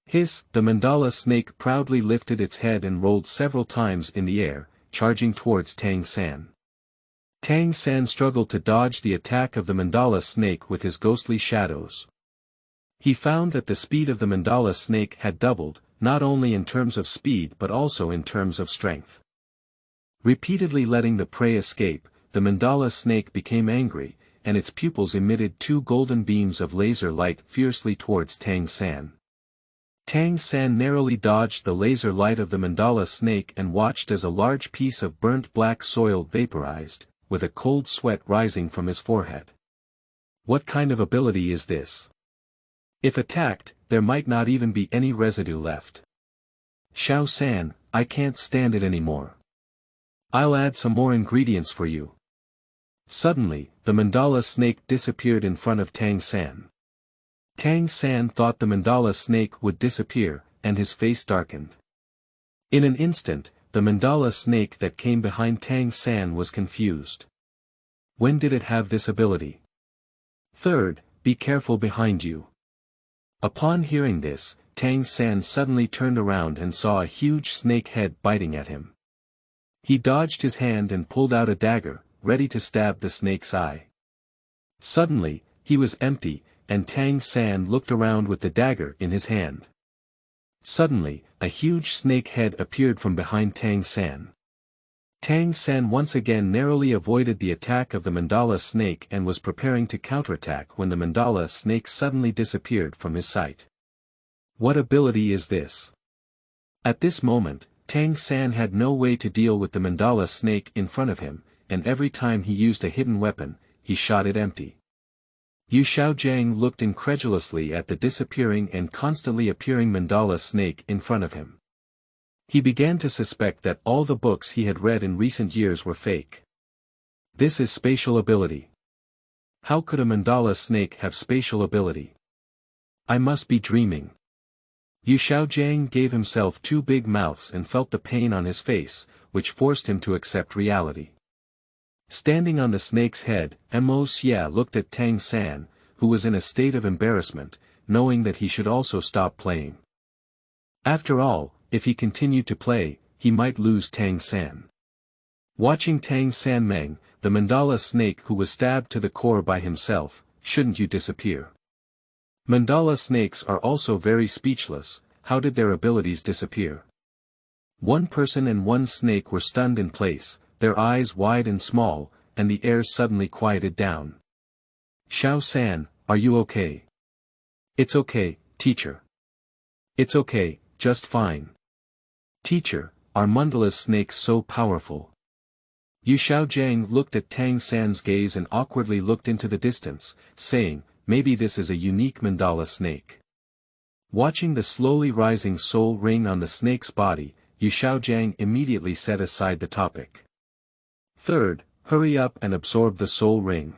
Hiss! The mandala snake proudly lifted its head and rolled several times in the air, charging towards Tang San. Tang San struggled to dodge the attack of the mandala snake with his ghostly shadows. He found that the speed of the mandala snake had doubled, not only in terms of speed but also in terms of strength. Repeatedly letting the prey escape, the mandala snake became angry, and its pupils emitted 2 golden beams of laser light fiercely towards Tang San. Tang San narrowly dodged the laser light of the mandala snake and watched as a large piece of burnt black soil vaporized, with a cold sweat rising from his forehead. What kind of ability is this? If attacked, there might not even be any residue left. Xiao San, I can't stand it anymore. I'll add some more ingredients for you. Suddenly, the mandala snake disappeared in front of Tang San. Tang San thought the mandala snake would disappear, and his face darkened. In an instant, the mandala snake that came behind Tang San was confused. When did it have this ability? Third, be careful behind you. Upon hearing this, Tang San suddenly turned around and saw a huge snake head biting at him. He dodged his hand and pulled out a dagger, ready to stab the snake's eye. Suddenly, he was empty, and Tang San looked around with the dagger in his hand. Suddenly, a huge snake head appeared from behind Tang San. Tang San once again narrowly avoided the attack of the mandala snake and was preparing to counterattack when the mandala snake suddenly disappeared from his sight. What ability is this? At this moment, Tang San had no way to deal with the mandala snake in front of him, and every time he used a hidden weapon, he shot it empty. Yu Xiaojiang looked incredulously at the disappearing and constantly appearing mandala snake in front of him. He began to suspect that all the books he had read in recent years were fake. This is spatial ability. How could a mandala snake have spatial ability? I must be dreaming. Yu Xiaojiang gave himself two big mouths and felt the pain on his face, which forced him to accept reality. Standing on the snake's head, Mo Xia looked at Tang San, who was in a state of embarrassment, knowing that he should also stop playing. After all, if he continued to play, he might lose Tang San. Watching Tang San Meng, the mandala snake who was stabbed to the core by himself, shouldn't you disappear? Mandala snakes are also very speechless. How did their abilities disappear? One person and one snake were stunned in place, their eyes wide and small, and the air suddenly quieted down. Xiao San, are you okay? It's okay, teacher. It's okay, just fine. Teacher, are mandala snakes so powerful? Yu Xiaojiang looked at Tang San's gaze and awkwardly looked into the distance, saying, maybe this is a unique mandala snake. Watching the slowly rising soul ring on the snake's body, Yu Xiaojiang immediately set aside the topic. Third, hurry up and absorb the soul ring.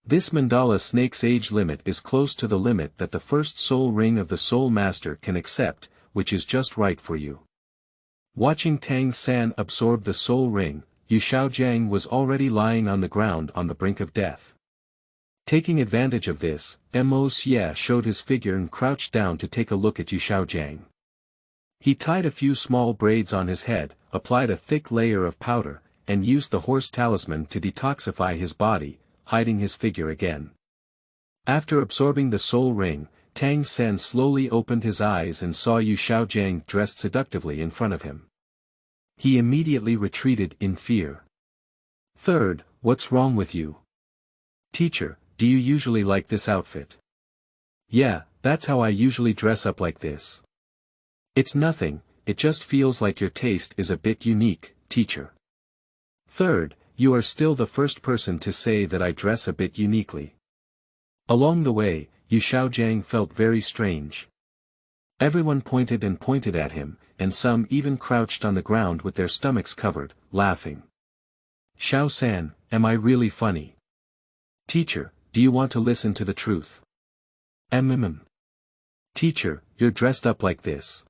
This mandala snake's age limit is close to the limit that the first soul ring of the soul master can accept, which is just right for you. Watching Tang San absorb the soul ring, Yu Xiaojiang was already lying on the ground on the brink of death. Taking advantage of this, Mo Xia showed his figure and crouched down to take a look at Yu Xiaojiang. He tied a few small braids on his head, applied a thick layer of powder, and used the horse talisman to detoxify his body, hiding his figure again. After absorbing the soul ring, Tang San slowly opened his eyes and saw Yu Xiaojiang dressed seductively in front of him. He immediately retreated in fear. Third, what's wrong with you? Teacher, do you usually like this outfit? Yeah, that's how I usually dress up like this. It's nothing, it just feels like your taste is a bit unique, teacher. Third, you are still the first person to say that I dress a bit uniquely. Along the way, Yu Xiaojiang felt very strange. Everyone pointed at him, and some even crouched on the ground with their stomachs covered, laughing. Xiao San, am I really funny? Teacher, do you want to listen to the truth? Teacher, you're dressed up like this.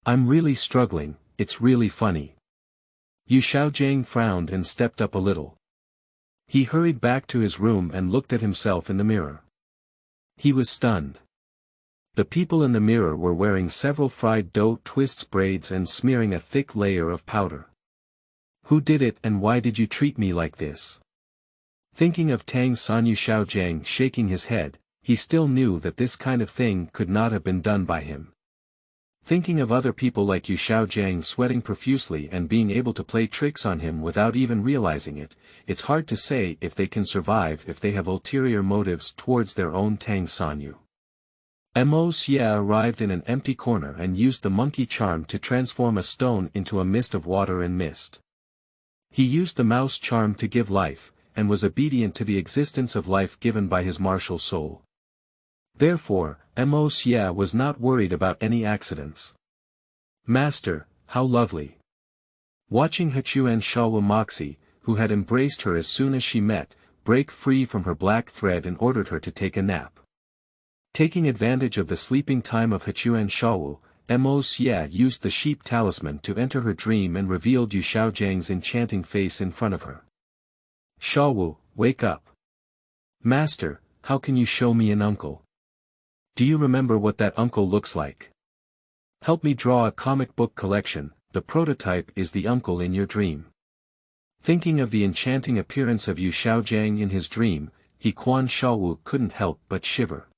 I'm really struggling, it's really funny. Yu Xiaojiang frowned and stepped up a little. He hurried back to his room and looked at himself in the mirror. He was stunned. The people in the mirror were wearing several fried dough twists braids and smearing a thick layer of powder. Who did it and why did you treat me like this? Thinking of Tang San, Yu Xiaojiang shaking his head, he still knew that this kind of thing could not have been done by him. Thinking of other people like Yu Xiaojiang sweating profusely and being able to play tricks on him without even realizing it, it's hard to say if they can survive if they have ulterior motives towards their own Tang Sanyu. Mo Xia arrived in an empty corner and used the monkey charm to transform a stone into a mist of water and mist. He used the mouse charm to give life, and was obedient to the existence of life given by his martial soul. Therefore, Mo Xia was not worried about any accidents. Master, how lovely. Watching Hechuan Xiaowu Moxie, who had embraced her as soon as she met, break free from her black thread and ordered her to take a nap. Taking advantage of the sleeping time of Hechuan Xiaowu, Mo Xia used the sheep talisman to enter her dream and revealed Yu Xiaojiang's enchanting face in front of her. Xiaowu, wake up. Master, how can you show me an uncle? Do you remember what that uncle looks like? Help me draw a comic book collection, the prototype is the uncle in your dream. Thinking of the enchanting appearance of Yu Xiaojiang in his dream, Quan Xiaowu couldn't help but shiver.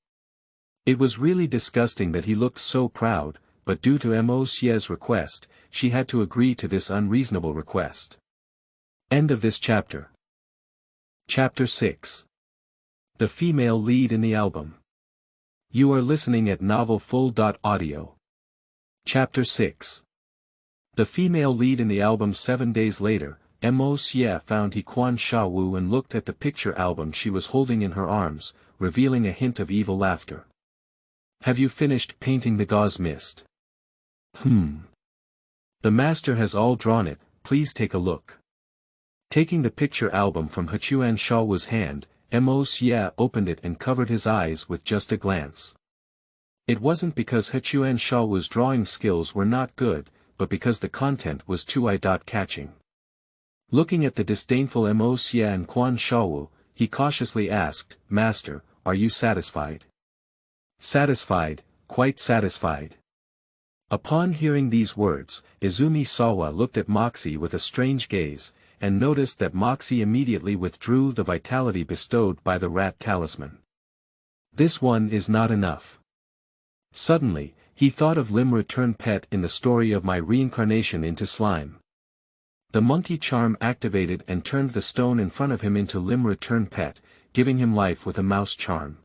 It was really disgusting that he looked so proud, but due to Mo Xia's request, she had to agree to this unreasonable request. End of this chapter. Chapter 6. The female lead in the album. You are listening at novelfull.audio. Chapter 6. The female lead in the album. 7 days later, Mo Xie found Xiaowu and looked at the picture album she was holding in her arms, revealing a hint of evil laughter. Have you finished painting the gauze mist? The master has all drawn it, please take a look. Taking the picture album from Xiaowu's hand, Mo Xie opened it and covered his eyes with just a glance. It wasn't because Xiaowu's drawing skills were not good, but because the content was too eye-catching. Looking at the disdainful Mo Xie and Xiaowu, he cautiously asked, "Master, are you satisfied?" "Satisfied, quite satisfied." Upon hearing these words, Izumi Sawa looked at Moxie with a strange gaze, and noticed that Moxie immediately withdrew the vitality bestowed by the rat talisman. This one is not enough. Suddenly, he thought of Lim Return Pet in the story of my reincarnation into slime. The monkey charm activated and turned the stone in front of him into Lim Return Pet, giving him life with a mouse charm.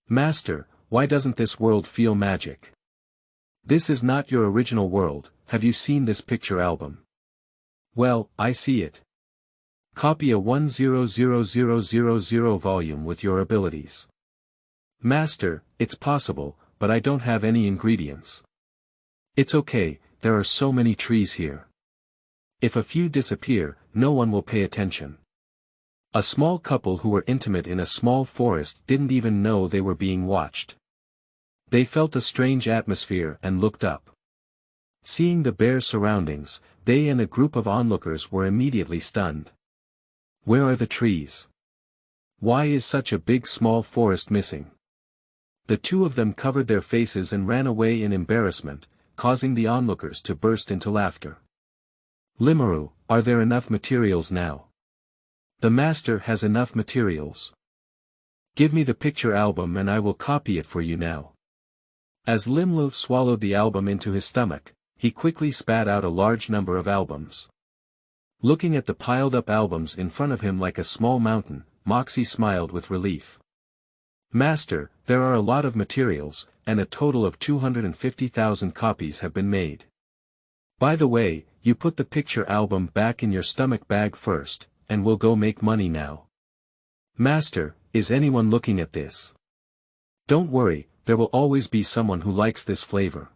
"Master, why doesn't this world feel magic? This is not your original world, have you seen this picture album?" "Well, I see it. Copy a 100000 volume with your abilities." "Master, it's possible, but I don't have any ingredients." "It's okay, there are so many trees here. If a few disappear, no one will pay attention." A small couple who were intimate in a small forest didn't even know they were being watched. They felt a strange atmosphere and looked up. Seeing the bare surroundings, they and a group of onlookers were immediately stunned. Where are the trees? Why is such a big small forest missing? The two of them covered their faces and ran away in embarrassment, causing the onlookers to burst into laughter. "Limaru, are there enough materials now?" "The master has enough materials. Give me the picture album and I will copy it for you now." As Limlu swallowed the album into his stomach, he quickly spat out a large number of albums. Looking at the piled-up albums in front of him like a small mountain, Moxie smiled with relief. "Master, there are a lot of materials, and a total of 250,000 copies have been made. By the way, you put the picture album back in your stomach bag first, and we'll go make money now." "Master, is anyone looking at this?" "Don't worry, there will always be someone who likes this flavor."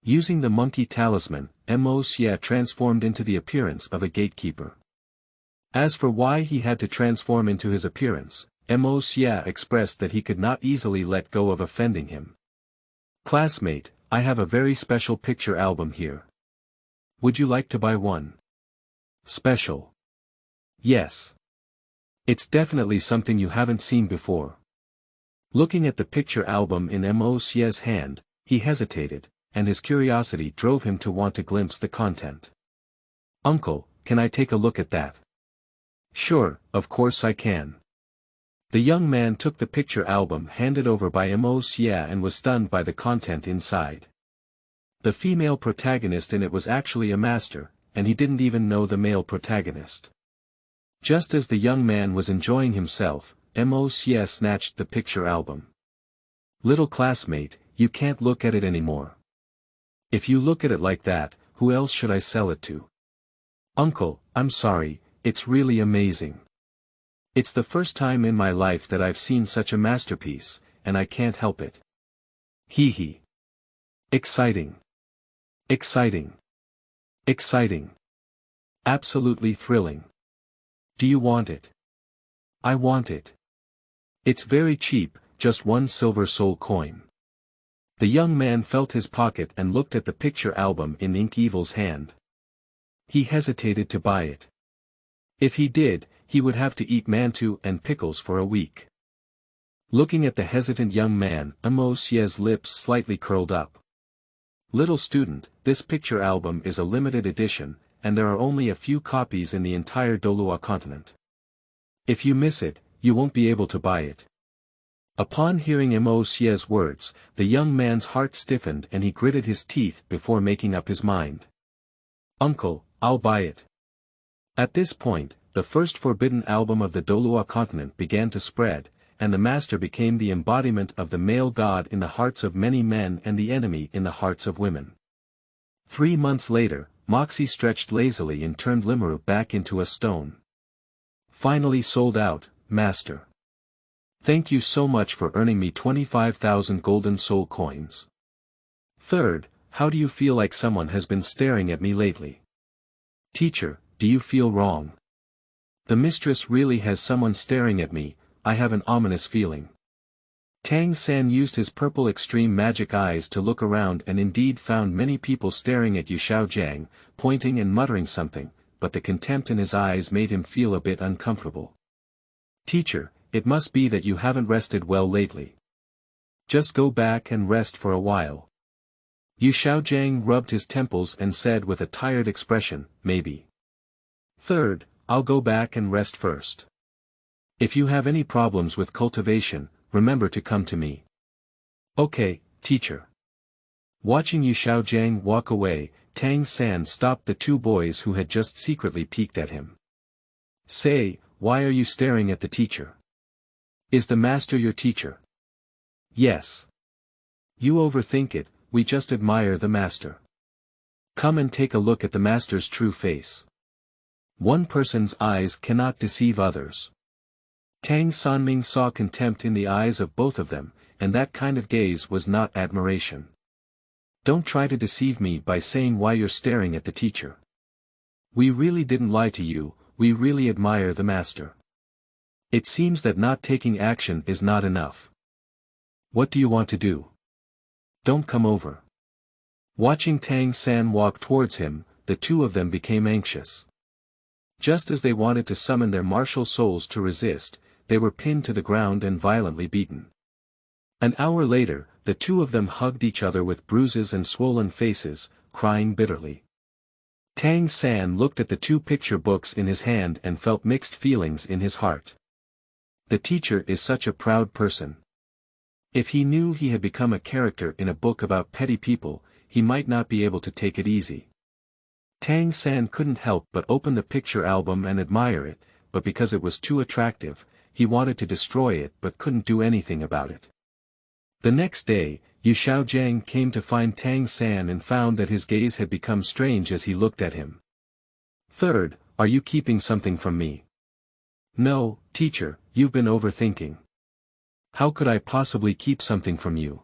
Using the monkey talisman, Mo Xie transformed into the appearance of a gatekeeper. As for why he had to transform into his appearance, Mo Xie expressed that he could not easily let go of offending him. "Classmate, I have a very special picture album here. Would you like to buy one?" "Special?" "Yes. It's definitely something you haven't seen before." Looking at the picture album in Mo Xie's hand, he hesitated, and his curiosity drove him to want to glimpse the content. "Uncle, can I take a look at that?" "Sure, of course I can." The young man took the picture album handed over by Mo Xie and was stunned by the content inside. The female protagonist in it was actually a master, and he didn't even know the male protagonist. Just as the young man was enjoying himself, Mo Xie snatched the picture album. "Little classmate, you can't look at it anymore. If you look at it like that, who else should I sell it to?" "Uncle, I'm sorry, it's really amazing. It's the first time in my life that I've seen such a masterpiece, and I can't help it. Hee hee. Exciting. Exciting. Exciting. Absolutely thrilling. Do you want it?" "I want it. It's very cheap, just 1 silver soul coin." The young man felt his pocket and looked at the picture album in Ink Evil's hand. He hesitated to buy it. If he did, he would have to eat mantou and pickles for a week. Looking at the hesitant young man, Mo Xie's lips slightly curled up. "Little student, this picture album is a limited edition, and there are only a few copies in the entire Douluo Continent. If you miss it, you won't be able to buy it." Upon hearing Mo Xie's words, the young man's heart stiffened and he gritted his teeth before making up his mind. "Uncle, I'll buy it." At this point, the first forbidden album of the Douluo Continent began to spread, and the master became the embodiment of the male god in the hearts of many men and the enemy in the hearts of women. 3 months later, Moxie stretched lazily and turned Limuru back into a stone. Finally sold out, master. Thank you so much for earning me 25,000 golden soul coins. Third, how do you feel like someone has been staring at me lately? Teacher, do you feel wrong? The mistress really has someone staring at me, I have an ominous feeling. Tang San used his purple extreme magic eyes to look around and indeed found many people staring at Yu Xiaojiang, pointing and muttering something, but the contempt in his eyes made him feel a bit uncomfortable. Teacher, it must be that you haven't rested well lately. Just go back and rest for a while. Yu Xiaojiang rubbed his temples and said with a tired expression, maybe. Third, I'll go back and rest first. If you have any problems with cultivation, remember to come to me. Okay, teacher. Watching Yu Xiaojiang walk away, Tang San stopped the two boys who had just secretly peeked at him. Say, why are you staring at the teacher? Is the master your teacher? Yes. You overthink it, we just admire the master. Come and take a look at the master's true face. One person's eyes cannot deceive others. Tang Sanming saw contempt in the eyes of both of them, and that kind of gaze was not admiration. Don't try to deceive me by saying why you're staring at the teacher. We really didn't lie to you, we really admire the master. It seems that not taking action is not enough. What do you want to do? Don't come over. Watching Tang San walk towards him, the two of them became anxious. Just as they wanted to summon their martial souls to resist, they were pinned to the ground and violently beaten. An hour later, the two of them hugged each other with bruises and swollen faces, crying bitterly. Tang San looked at the two picture books in his hand and felt mixed feelings in his heart. The teacher is such a proud person. If he knew he had become a character in a book about petty people, he might not be able to take it easy. Tang San couldn't help but open the picture album and admire it, but because it was too attractive, he wanted to destroy it but couldn't do anything about it. The next day, Yu Xiaojiang came to find Tang San and found that his gaze had become strange as he looked at him. Third, are you keeping something from me? No, teacher, you've been overthinking. How could I possibly keep something from you?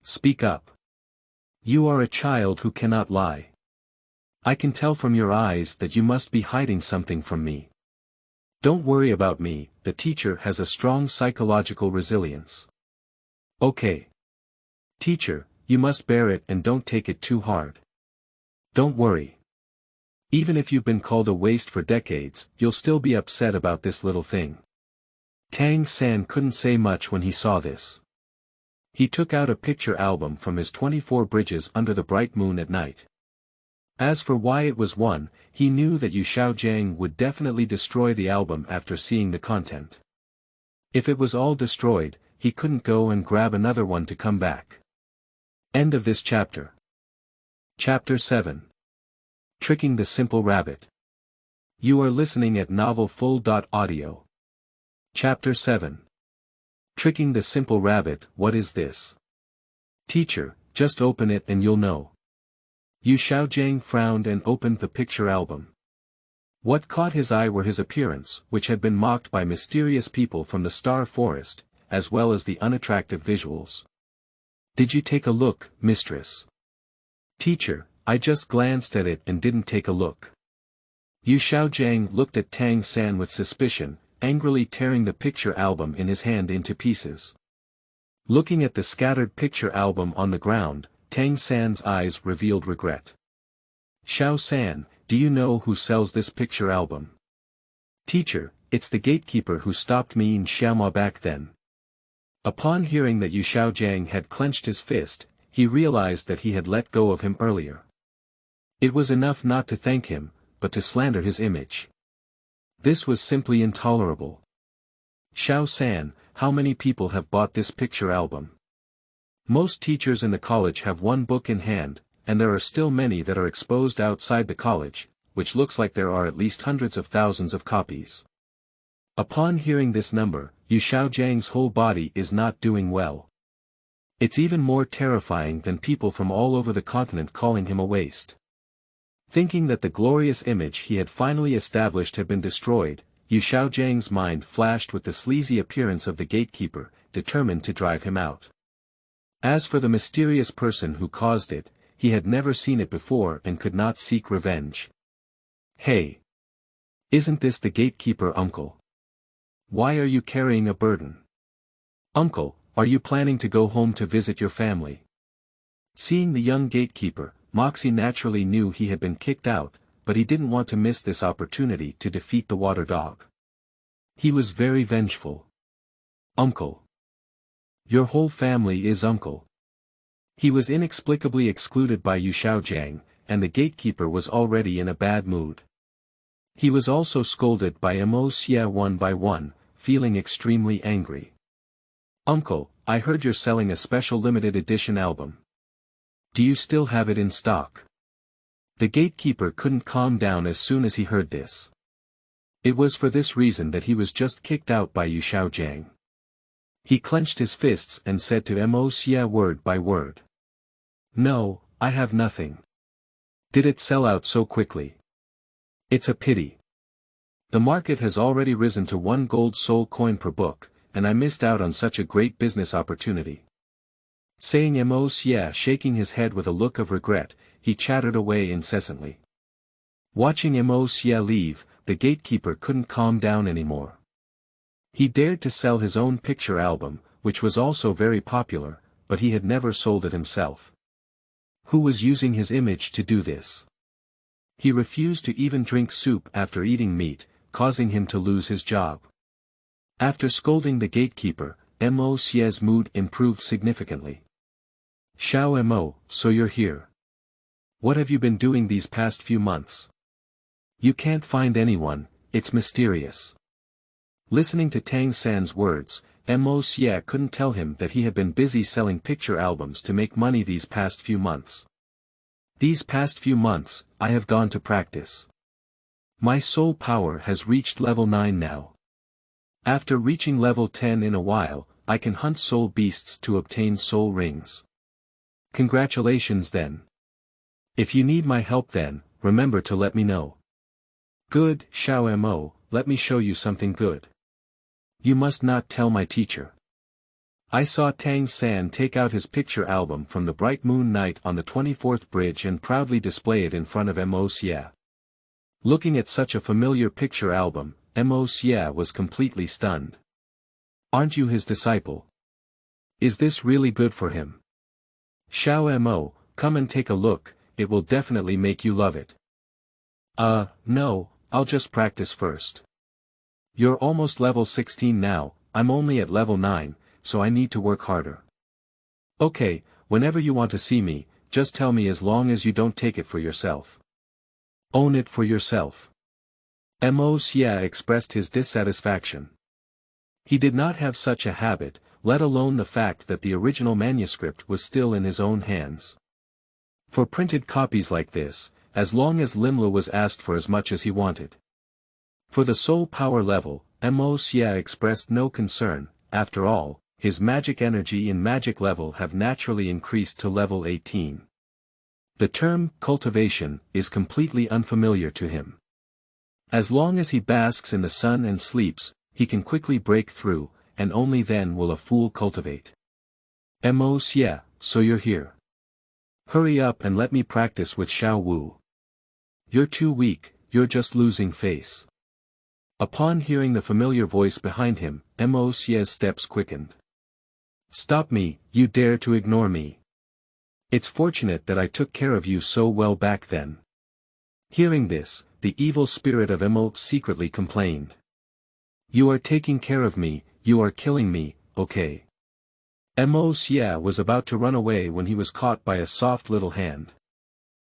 Speak up. You are a child who cannot lie. I can tell from your eyes that you must be hiding something from me. Don't worry about me, the teacher has a strong psychological resilience. Okay. Teacher, you must bear it and don't take it too hard. Don't worry. Even if you've been called a waste for decades, you'll still be upset about this little thing. Tang San couldn't say much when he saw this. He took out a picture album from his 24 bridges under the bright moon at night. As for why it was one, he knew that Yu Xiaojiang would definitely destroy the album after seeing the content. If it was all destroyed, he couldn't go and grab another one to come back. End of this chapter. Chapter 7. Tricking the Simple Rabbit. You are listening at novelfull.audio. Chapter 7. Tricking the Simple Rabbit, what is this? Teacher, just open it and you'll know. Yu Xiaojiang frowned and opened the picture album. What caught his eye were his appearance, which had been mocked by mysterious people from the Star Forest, as well as the unattractive visuals. Did you take a look, mistress? Teacher, I just glanced at it and didn't take a look. Yu Xiaojiang looked at Tang San with suspicion, angrily tearing the picture album in his hand into pieces. Looking at the scattered picture album on the ground, Tang San's eyes revealed regret. Xiao San, do you know who sells this picture album? Teacher, it's the gatekeeper who stopped me in Xiaoma back then. Upon hearing that Yu Xiaojiang had clenched his fist, he realized that he had let go of him earlier. It was enough not to thank him, but to slander his image. This was simply intolerable. Xiao San, how many people have bought this picture album? Most teachers in the college have one book in hand, and there are still many that are exposed outside the college, which looks like there are at least hundreds of thousands of copies. Upon hearing this number, Yu Xiaojiang's whole body is not doing well. It's even more terrifying than people from all over the continent calling him a waste. Thinking that the glorious image he had finally established had been destroyed, Yu Xiaojiang's mind flashed with the sleazy appearance of the gatekeeper, determined to drive him out. As for the mysterious person who caused it, he had never seen it before and could not seek revenge. Hey! Isn't this the gatekeeper, uncle? Why are you carrying a burden? Uncle, are you planning to go home to visit your family? Seeing the young gatekeeper, Moxie naturally knew he had been kicked out, but he didn't want to miss this opportunity to defeat the water dog. He was very vengeful. Uncle. Your whole family is uncle. He was inexplicably excluded by Yu Xiaojiang, and the gatekeeper was already in a bad mood. He was also scolded by Mo Xie one by one, feeling extremely angry. Uncle, I heard you're selling a special limited edition album. Do you still have it in stock? The gatekeeper couldn't calm down as soon as he heard this. It was for this reason that he was just kicked out by Yu Xiaojiang. He clenched his fists and said to Mo Xie word by word. No, I have nothing. Did it sell out so quickly? It's a pity. The market has already risen to 1 gold soul coin per book, and I missed out on such a great business opportunity. Saying Mo Xie, shaking his head with a look of regret, he chattered away incessantly. Watching Mo Xie leave, the gatekeeper couldn't calm down anymore. He dared to sell his own picture album, which was also very popular, but he had never sold it himself. Who was using his image to do this? He refused to even drink soup after eating meat, causing him to lose his job. After scolding the gatekeeper, Mo Xie's mood improved significantly. Xiao Mo, so you're here. What have you been doing these past few months? You can't find anyone, it's mysterious. Listening to Tang San's words, Mo Xie couldn't tell him that he had been busy selling picture albums to make money these past few months. These past few months, I have gone to practice. My soul power has reached level 9 now. After reaching level 10 in a while, I can hunt soul beasts to obtain soul rings. Congratulations then. If you need my help then, remember to let me know. Good, Xiao Mo, let me show you something good. You must not tell my teacher. I saw Tang San take out his picture album from the bright moon night on the 24th bridge and proudly display it in front of Mo Xie. Looking at such a familiar picture album, Mo Xie was completely stunned. Aren't you his disciple? Is this really good for him? Xiao Mo, come and take a look, it will definitely make you love it. No, I'll just practice first. You're almost level 16 now, I'm only at level 9, so I need to work harder. Okay, whenever you want to see me, just tell me as long as you don't take it for yourself. Own it for yourself. Mo Xie expressed his dissatisfaction. He did not have such a habit, let alone the fact that the original manuscript was still in his own hands. For printed copies like this, as long as Limla was asked for as much as he wanted. For the soul power level, Mo Xie expressed no concern, after all, his magic energy and magic level have naturally increased to level 18. The term, cultivation, is completely unfamiliar to him. As long as he basks in the sun and sleeps, he can quickly break through, and only then will a fool cultivate. Mo Xie, so you're here. Hurry up and let me practice with Xiaowu. You're too weak, you're just losing face. Upon hearing the familiar voice behind him, Mo Xie's steps quickened. Stop me, you dare to ignore me. It's fortunate that I took care of you so well back then. Hearing this, the evil spirit of Mo secretly complained. You are taking care of me, you are killing me, okay. Mo Xie was about to run away when he was caught by a soft little hand.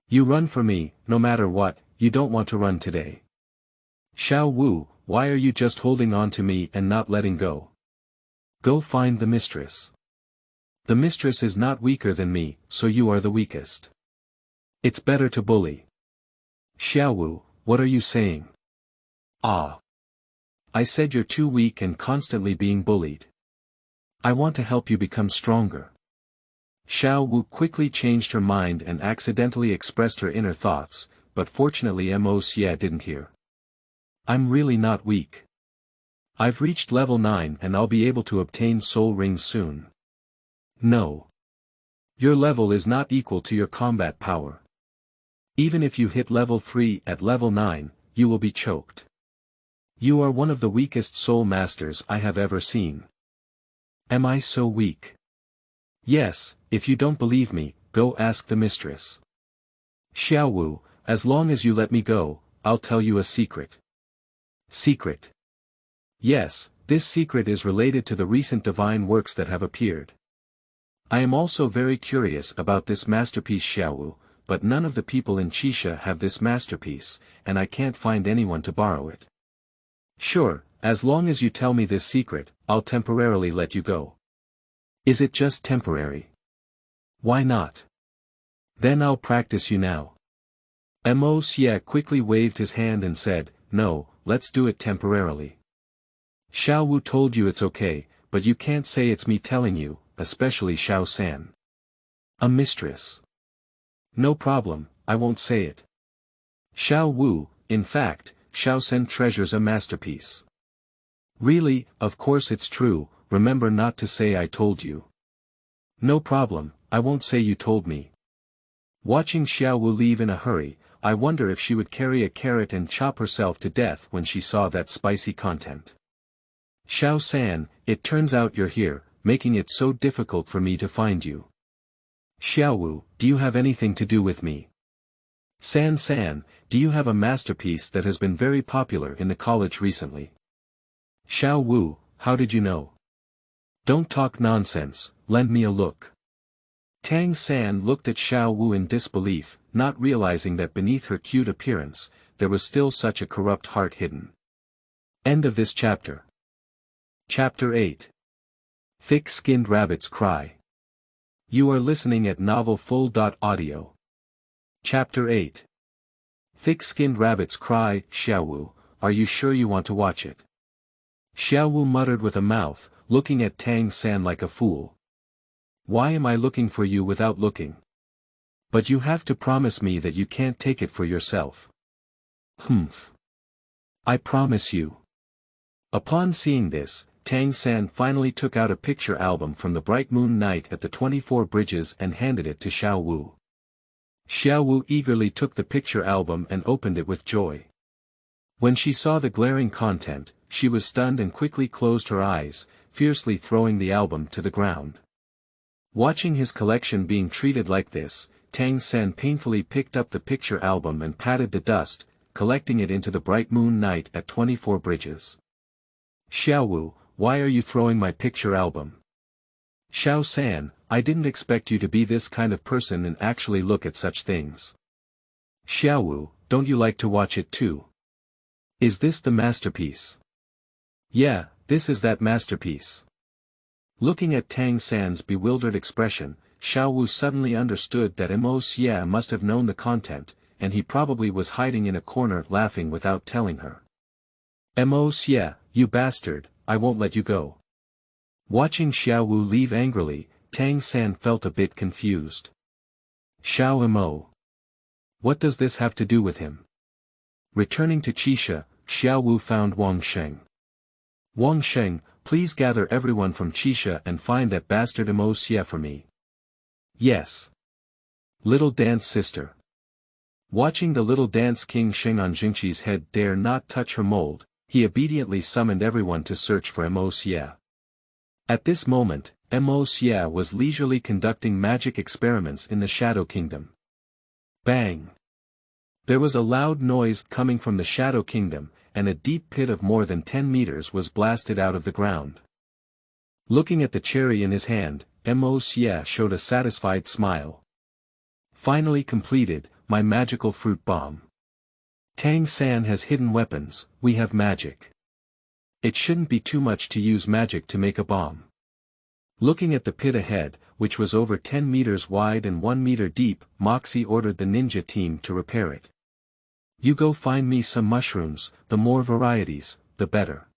You run for me, no matter what, you don't want to run today. Xiaowu, why are you just holding on to me and not letting go? Go find the mistress. The mistress is not weaker than me, so you are the weakest. It's better to bully. Xiaowu, what are you saying? Ah. I said you're too weak and constantly being bullied. I want to help you become stronger. Xiaowu quickly changed her mind and accidentally expressed her inner thoughts, but fortunately Mo Xie didn't hear. I'm really not weak. I've reached level 9 and I'll be able to obtain soul rings soon. No. Your level is not equal to your combat power. Even if you hit level 3 at level 9, you will be choked. You are one of the weakest soul masters I have ever seen. Am I so weak? Yes, if you don't believe me, go ask the mistress. Xiaowu, as long as you let me go, I'll tell you a secret. Secret? Yes, this secret is related to the recent divine works that have appeared. I am also very curious about this masterpiece Xiaowu, but none of the people in Qixia have this masterpiece, and I can't find anyone to borrow it. Sure, as long as you tell me this secret, I'll temporarily let you go. Is it just temporary? Why not? Then I'll practice you now. Mo Xie quickly waved his hand and said, no, let's do it temporarily. Xiaowu told you it's okay, but you can't say it's me telling you, especially Xiao San. A mistress. No problem, I won't say it. Xiaowu, in fact, Xiao San treasures a masterpiece. Really, of course it's true, remember not to say I told you. No problem, I won't say you told me. Watching Xiaowu leave in a hurry, I wonder if she would carry a carrot and chop herself to death when she saw that spicy content. Xiao San, it turns out you're here, making it so difficult for me to find you. Xiaowu, do you have anything to do with me? San, do you have a masterpiece that has been very popular in the college recently? Xiaowu, how did you know? Don't talk nonsense, lend me a look. Tang San looked at Xiaowu in disbelief, not realizing that beneath her cute appearance, there was still such a corrupt heart hidden. End of this chapter. Chapter 8. Thick-skinned rabbits cry. You are listening at novelfull.audio. Chapter 8. Thick-skinned rabbits cry. Xiaowu, are you sure you want to watch it? Xiaowu muttered with a mouth, looking at Tang San like a fool. Why am I looking for you without looking? But you have to promise me that you can't take it for yourself. Humph. I promise you. Upon seeing this, Tang San finally took out a picture album from the bright moon night at the 24 bridges and handed it to Xiaowu. Xiaowu eagerly took the picture album and opened it with joy. When she saw the glaring content, she was stunned and quickly closed her eyes, fiercely throwing the album to the ground. Watching his collection being treated like this, Tang San painfully picked up the picture album and patted the dust, collecting it into the bright moon night at 24 bridges. Xiaowu, why are you throwing my picture album? Xiao San, I didn't expect you to be this kind of person and actually look at such things. Xiaowu, don't you like to watch it too? Is this the masterpiece? Yeah, this is that masterpiece. Looking at Tang San's bewildered expression, Xiaowu suddenly understood that Mo Xie must have known the content, and he probably was hiding in a corner laughing without telling her. Mo Xie, you bastard, I won't let you go. Watching Xiaowu leave angrily, Tang San felt a bit confused. Xiao Mo. What does this have to do with him? Returning to Qixia, Xiaowu found Wang Sheng. Wang Sheng, please gather everyone from Qixia and find that bastard Mo Xie for me. Yes. Little dance sister. Watching the little dance king Sheng on Jingqi's head dare not touch her mold, he obediently summoned everyone to search for Mo Xie. At this moment, Mo Xie was leisurely conducting magic experiments in the Shadow Kingdom. Bang! There was a loud noise coming from the Shadow Kingdom, and a deep pit of more than 10 meters was blasted out of the ground. Looking at the cherry in his hand, Mo Xie showed a satisfied smile. Finally completed, my magical fruit bomb. Tang San has hidden weapons, we have magic. It shouldn't be too much to use magic to make a bomb. Looking at the pit ahead, which was over 10 meters wide and 1 meter deep, Moxie ordered the ninja team to repair it. You go find me some mushrooms, the more varieties, the better.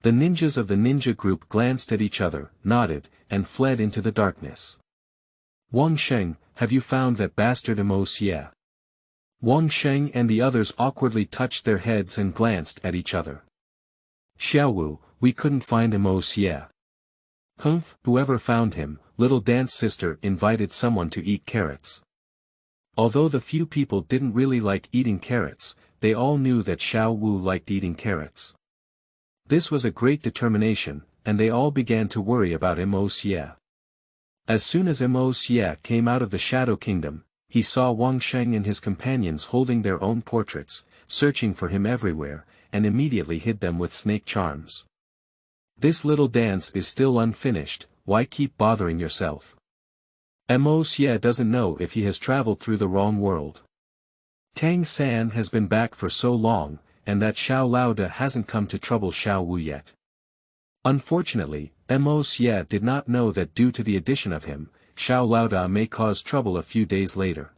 The ninjas of the ninja group glanced at each other, nodded, and fled into the darkness. Wang Sheng, have you found that bastard Mo Xie? Wang Sheng and the others awkwardly touched their heads and glanced at each other. Xiaowu, we couldn't find Xie. Humph, whoever found him, little dance sister invited someone to eat carrots. Although the few people didn't really like eating carrots, they all knew that Xiaowu liked eating carrots. This was a great determination, and they all began to worry about Xie. As soon as Xie came out of the Shadow Kingdom, he saw Wang Sheng and his companions holding their own portraits, searching for him everywhere, and immediately hid them with snake charms. This little dance is still unfinished, why keep bothering yourself? Xie doesn't know if he has traveled through the wrong world. Tang San has been back for so long, and that Xiao Lauda hasn't come to trouble Xiaowu yet. Unfortunately, Xie did not know that due to the addition of him, Xiao Lauda may cause trouble a few days later.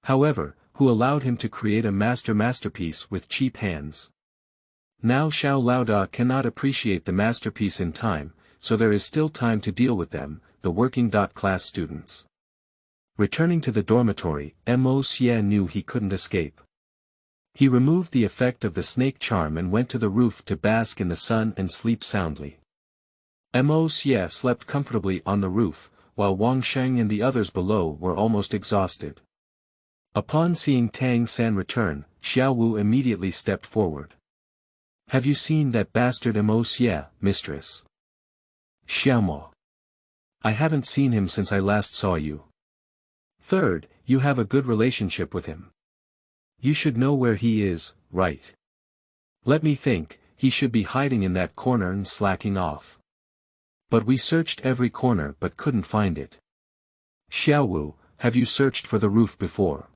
However, who allowed him to create a masterpiece with cheap hands? Now Xiao Lauda cannot appreciate the masterpiece in time, so there is still time to deal with them, the working-class students. Returning to the dormitory, Xie knew he couldn't escape. He removed the effect of the snake charm and went to the roof to bask in the sun and sleep soundly. Xie slept comfortably on the roof, while Wang Sheng and the others below were almost exhausted. Upon seeing Tang San return, Xiaowu immediately stepped forward. Have you seen that bastard Xie, mistress? Xiaomo. I haven't seen him since I last saw you. Third, you have a good relationship with him. You should know where he is, right? Let me think, he should be hiding in that corner and slacking off. But we searched every corner but couldn't find it. Xiaowu, have you searched for the roof before?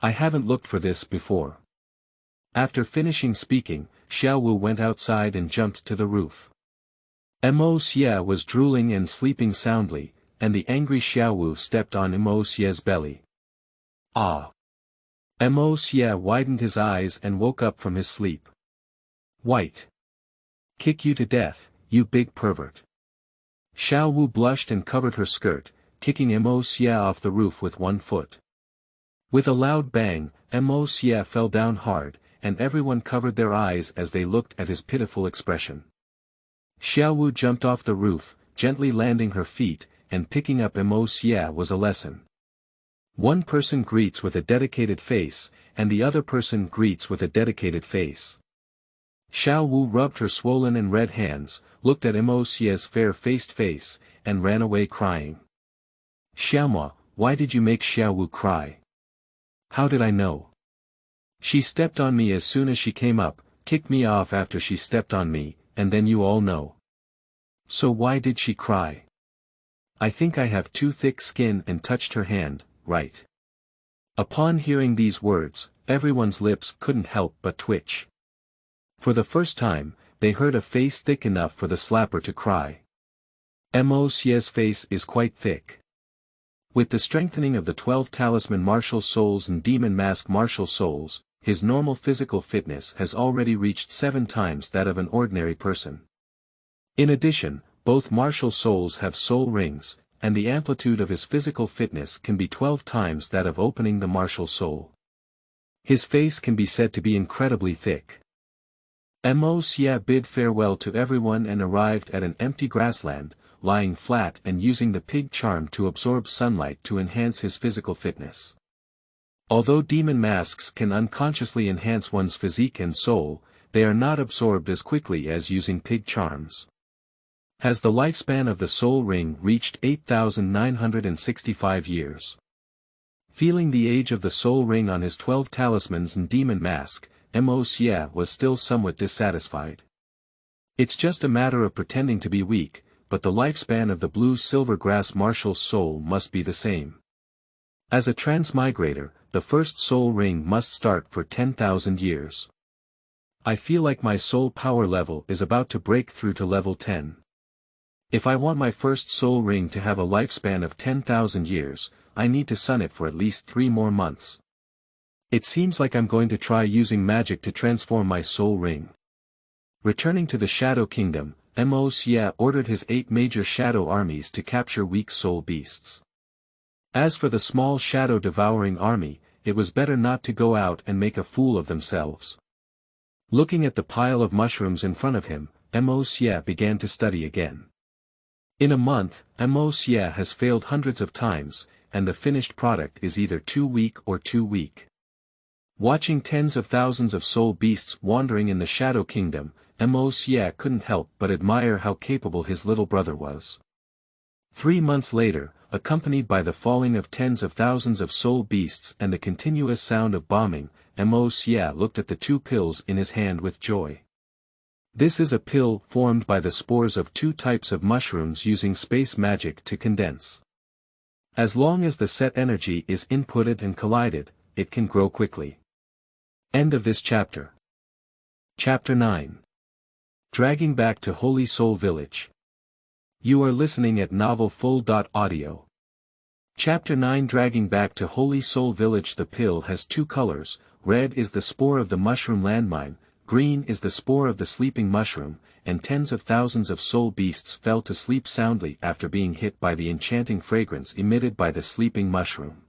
I haven't looked for this before. After finishing speaking, Xiaowu went outside and jumped to the roof. Xie was drooling and sleeping soundly, and the angry Xiaowu stepped on Xie's belly. Ah! Xie widened his eyes and woke up from his sleep. White! Kick you to death, you big pervert! Xiaowu blushed and covered her skirt, kicking Xie off the roof with one foot. With a loud bang, Xie fell down hard, and everyone covered their eyes as they looked at his pitiful expression. Xiaowu jumped off the roof, gently landing her feet, and picking up Xie was a lesson. One person greets with a dedicated face, and the other person greets with a dedicated face. Xiaowu rubbed her swollen and red hands, looked at Xie's fair-faced face, and ran away crying. Xiaomo, why did you make Xiaowu cry? How did I know? She stepped on me as soon as she came up, kicked me off after she stepped on me, and then you all know. So why did she cry? I think I have too thick skin and touched her hand, right? Upon hearing these words, everyone's lips couldn't help but twitch. For the first time, they heard a face thick enough for the slapper to cry. Xie's face is quite thick. With the strengthening of the 12 talisman martial souls and demon mask martial souls, his normal physical fitness has already reached 7 times that of an ordinary person. In addition, both martial souls have soul rings, and the amplitude of his physical fitness can be 12 times that of opening the martial soul. His face can be said to be incredibly thick. Xie bid farewell to everyone and arrived at an empty grassland, lying flat and using the pig charm to absorb sunlight to enhance his physical fitness. Although demon masks can unconsciously enhance one's physique and soul, they are not absorbed as quickly as using pig charms. Has the lifespan of the soul ring reached 8,965 years? Feeling the age of the soul ring on his 12 talismans and demon mask, Xie was still somewhat dissatisfied. It's just a matter of pretending to be weak, but the lifespan of the blue silver grass martial soul must be the same. As a transmigrator, the first soul ring must start for 10,000 years. I feel like my soul power level is about to break through to level 10. If I want my first soul ring to have a lifespan of 10,000 years, I need to sun it for at least 3 more months. It seems like I'm going to try using magic to transform my soul ring. Returning to the Shadow Kingdom, Xie ordered his 8 major shadow armies to capture weak soul beasts. As for the small shadow devouring army, it was better not to go out and make a fool of themselves. Looking at the pile of mushrooms in front of him, Mo Xie began to study again. In a month, Mo Xie has failed hundreds of times, and the finished product is either too weak or too weak. Watching tens of thousands of soul beasts wandering in the Shadow Kingdom, Mo Xie couldn't help but admire how capable his little brother was. 3 months later, accompanied by the falling of tens of thousands of soul beasts and the continuous sound of bombing, Mo Xie looked at the 2 pills in his hand with joy. This is a pill formed by the spores of 2 types of mushrooms using space magic to condense. As long as the set energy is inputted and collided, it can grow quickly. End of this chapter. Chapter 9. Dragging Back to Holy Soul Village. You are listening at novelfull.audio. Chapter 9. Dragging Back to Holy Soul Village. The pill has 2 colors, red is the spore of the mushroom landmine, green is the spore of the sleeping mushroom, and tens of thousands of soul beasts fell to sleep soundly after being hit by the enchanting fragrance emitted by the sleeping mushroom.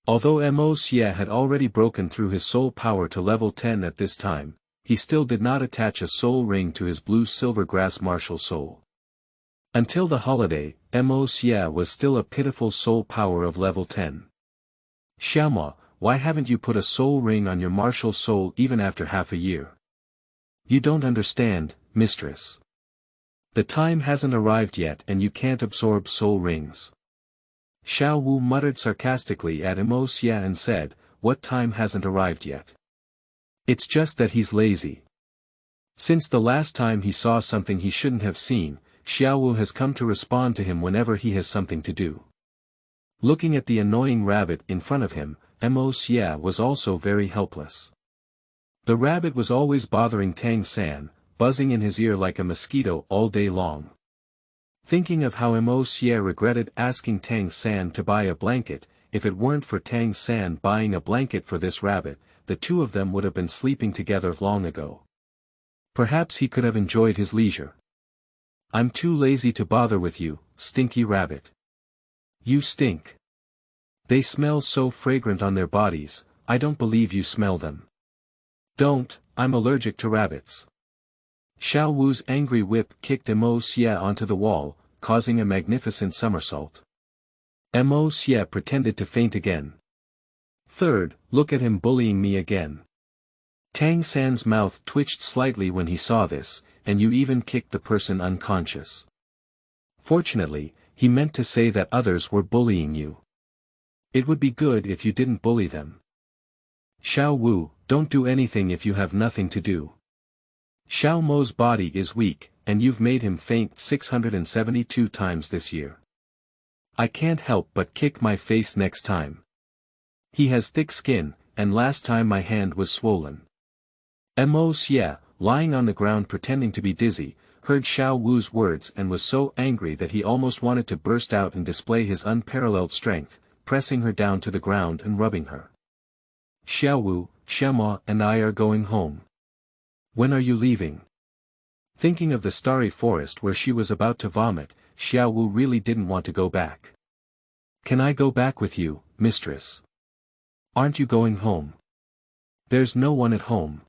Although Mo Xie had already broken through his soul power to level 10 at this time, he still did not attach a soul ring to his blue-silver grass martial soul. Until the holiday, Mo Xie was still a pitiful soul power of level 10. Xiaowu, why haven't you put a soul ring on your martial soul even after half a year? You don't understand, mistress. The time hasn't arrived yet and you can't absorb soul rings. Xiaowu muttered sarcastically at Mo Xie and said, what time hasn't arrived yet? It's just that he's lazy. Since the last time he saw something he shouldn't have seen, Xiaowu has come to respond to him whenever he has something to do. Looking at the annoying rabbit in front of him, Mo Xie was also very helpless. The rabbit was always bothering Tang San, buzzing in his ear like a mosquito all day long. Thinking of how Mo Xie regretted asking Tang San to buy a blanket, if it weren't for Tang San buying a blanket for this rabbit, the 2 of them would have been sleeping together long ago. Perhaps he could have enjoyed his leisure. I'm too lazy to bother with you, stinky rabbit. You stink. They smell so fragrant on their bodies, I don't believe you smell them. Don't, I'm allergic to rabbits. Xiaowu's angry whip kicked Mo Xie onto the wall, causing a magnificent somersault. Mo Xie pretended to faint again. Third, look at him bullying me again. Tang San's mouth twitched slightly when he saw this, and you even kicked the person unconscious. Fortunately, he meant to say that others were bullying you. It would be good if you didn't bully them. Xiaowu, don't do anything if you have nothing to do. Xiao Mo's body is weak, and you've made him faint 672 times this year. I can't help but kick my face next time. He has thick skin, and last time my hand was swollen. Mo Xie, lying on the ground pretending to be dizzy, heard Xiaowu's words and was so angry that he almost wanted to burst out and display his unparalleled strength, pressing her down to the ground and rubbing her. Xiaowu, Xiaomo and I are going home. When are you leaving? Thinking of the starry forest where she was about to vomit, Xiaowu really didn't want to go back. Can I go back with you, mistress? Aren't you going home? There's no one at home.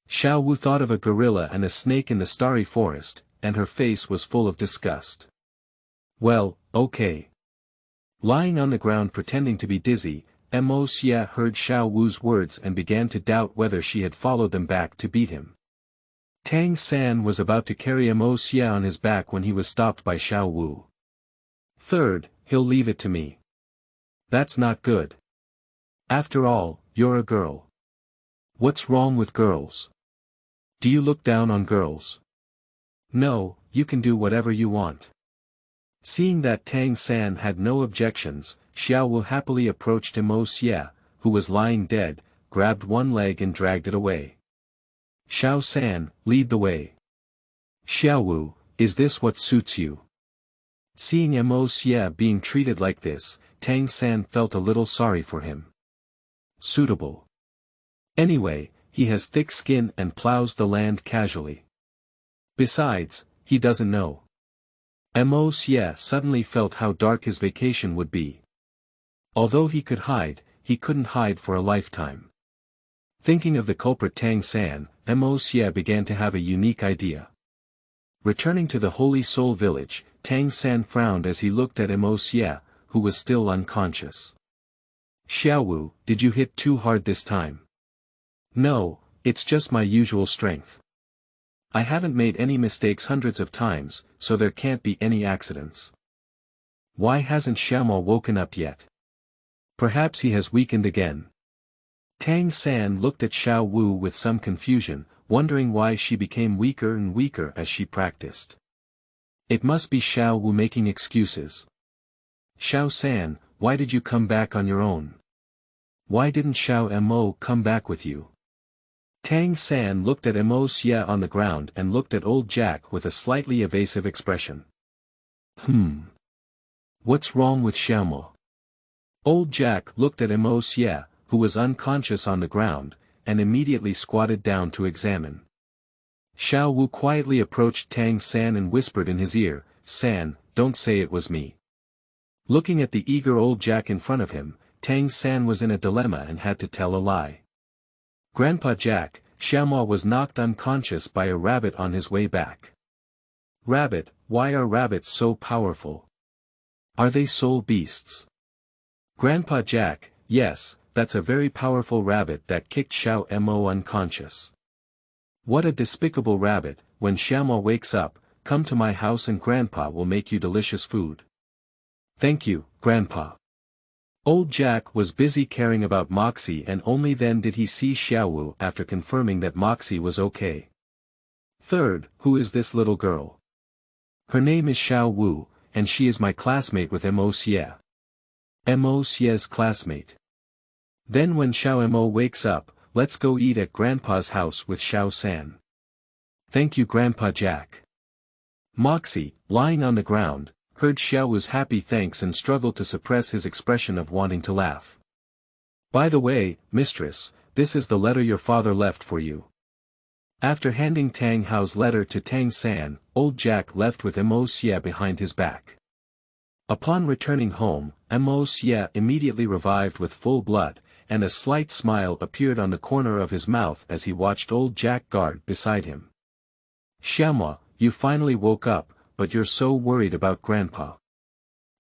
Xiaowu thought of a gorilla and a snake in the starry forest, and her face was full of disgust. Well, okay. Lying on the ground pretending to be dizzy, Mo Xie heard Xiaowu's words and began to doubt whether she had followed them back to beat him. Tang San was about to carry Mo Xie on his back when he was stopped by Xiaowu. Third, he'll leave it to me. That's not good. After all, you're a girl. What's wrong with girls? Do you look down on girls? No, you can do whatever you want. Seeing that Tang San had no objections, Xiaowu happily approached Mo Xie, who was lying dead, grabbed one leg and dragged it away. Xiao San, lead the way. Xiaowu, is this what suits you? Seeing Mo Xie being treated like this, Tang San felt a little sorry for him. Suitable. Anyway, he has thick skin and plows the land casually. Besides, he doesn't know. Mo Xie suddenly felt how dark his vacation would be. Although he could hide, he couldn't hide for a lifetime. Thinking of the culprit Tang San, Mo Xie began to have a unique idea. Returning to the Holy Soul Village, Tang San frowned as he looked at Mo Xie, who was still unconscious. Xiaowu, did you hit too hard this time? No, it's just my usual strength. I haven't made any mistakes hundreds of times, so there can't be any accidents. Why hasn't Xiaomo woken up yet? Perhaps he has weakened again. Tang San looked at Xiaowu with some confusion, wondering why she became weaker and weaker as she practiced. It must be Xiaowu making excuses. Xiao San, why did you come back on your own? Why didn't Xiao Mo come back with you? Tang San looked at Mo Xie on the ground and looked at old Jack with a slightly evasive expression. What's wrong with Xiaomo? Old Jack looked at Mo Xie, who was unconscious on the ground, and immediately squatted down to examine. Xiaowu quietly approached Tang San and whispered in his ear, "San, don't say it was me." Looking at the eager old Jack in front of him, Tang San was in a dilemma and had to tell a lie. Grandpa Jack, Xiaomo was knocked unconscious by a rabbit on his way back. Rabbit, why are rabbits so powerful? Are they soul beasts? Grandpa Jack, yes, that's a very powerful rabbit that kicked Xiao Mo unconscious. What a despicable rabbit. When Xiaomo wakes up, come to my house and Grandpa will make you delicious food. Thank you, Grandpa. Old Jack was busy caring about Moxie and only then did he see Xiaowu after confirming that Moxie was okay. Third, who is this little girl? Her name is Xiaowu, and she is my classmate with Mo Xie. Mo Xie's classmate. Then when Xiao Mo wakes up, let's go eat at Grandpa's house with Xiao San. Thank you Grandpa Jack. Moxie, lying on the ground, heard Xiaowu's happy thanks and struggled to suppress his expression of wanting to laugh. By the way, mistress, this is the letter your father left for you. After handing Tang Hao's letter to Tang San, old Jack left with Mo Xie behind his back. Upon returning home, Mo Xie immediately revived with full blood, and a slight smile appeared on the corner of his mouth as he watched old Jack guard beside him. Xiaomo, you finally woke up, but you're so worried about Grandpa.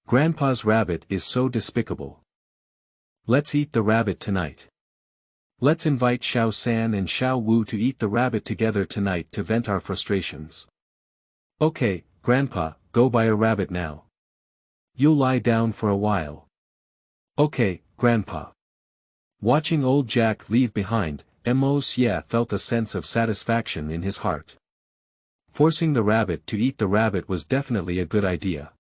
Grandpa's rabbit is so despicable. Let's eat the rabbit tonight. Let's invite Xiao San and Xiao Wu to eat the rabbit together tonight to vent our frustrations. Okay, Grandpa, go buy a rabbit now. You'll lie down for a while. Okay, Grandpa. Watching old Jack leave behind, Mo Xie felt a sense of satisfaction in his heart. Forcing the rabbit to eat the rabbit was definitely a good idea.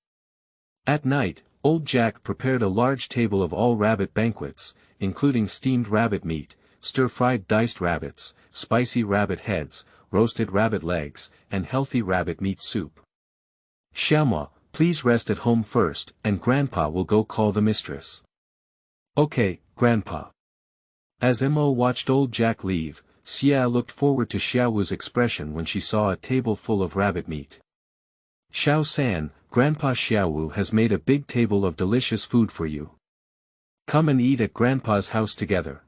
At night, old Jack prepared a large table of all rabbit banquets, including steamed rabbit meat, stir-fried diced rabbits, spicy rabbit heads, roasted rabbit legs, and healthy rabbit meat soup. Xiaomo, please rest at home first, and Grandpa will go call the mistress. Okay, Grandpa. As Mo watched old Jack leave, Xia looked forward to Xiaowu's expression when she saw a table full of rabbit meat. Xiao San, Grandpa Xiaowu has made a big table of delicious food for you. Come and eat at Grandpa's house together.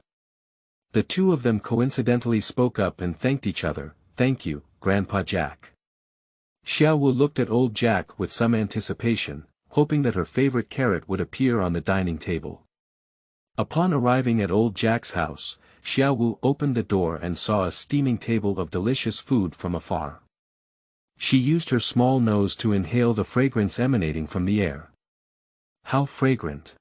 The two of them coincidentally spoke up and thanked each other. Thank you, Grandpa Jack. Xiaowu looked at old Jack with some anticipation, hoping that her favorite carrot would appear on the dining table. Upon arriving at old Jack's house, Xiaowu opened the door and saw a steaming table of delicious food from afar. She used her small nose to inhale the fragrance emanating from the air. How fragrant!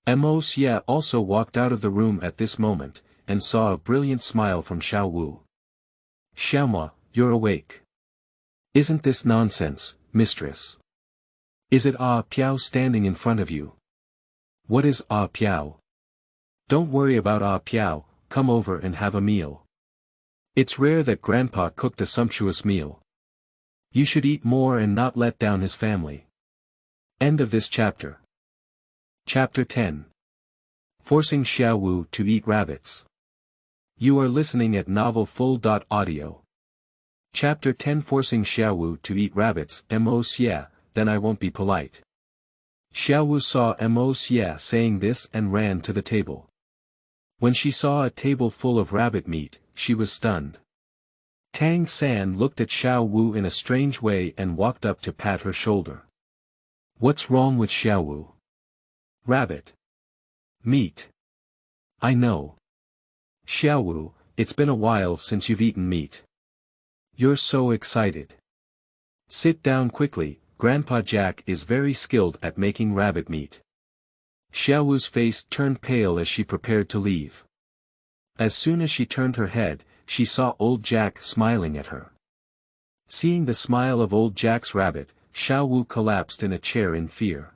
Mo Xie also walked out of the room at this moment, and saw a brilliant smile from Xiaowu. Xiaomo, you're awake. Isn't this nonsense, mistress? Is it Ah Piao standing in front of you? What is Ah Piao? Don't worry about Ah Piao, come over and have a meal. It's rare that Grandpa cooked a sumptuous meal. You should eat more and not let down his family. End of this chapter. Chapter 10. Forcing Xiaowu to eat rabbits. You are listening at novelfull.audio. Chapter 10 Forcing Xiaowu to eat rabbits. Mo Xie, then I won't be polite. Xiaowu saw Mo Xie saying this and ran to the table. When she saw a table full of rabbit meat, she was stunned. Tang San looked at Xiaowu in a strange way and walked up to pat her shoulder. What's wrong with Xiaowu? Rabbit. Meat. I know. Xiaowu, it's been a while since you've eaten meat. You're so excited. Sit down quickly, Grandpa Jack is very skilled at making rabbit meat. Xiaowu's face turned pale as she prepared to leave. As soon as she turned her head, she saw old Jack smiling at her. Seeing the smile of old Jack's rabbit, Xiaowu collapsed in a chair in fear.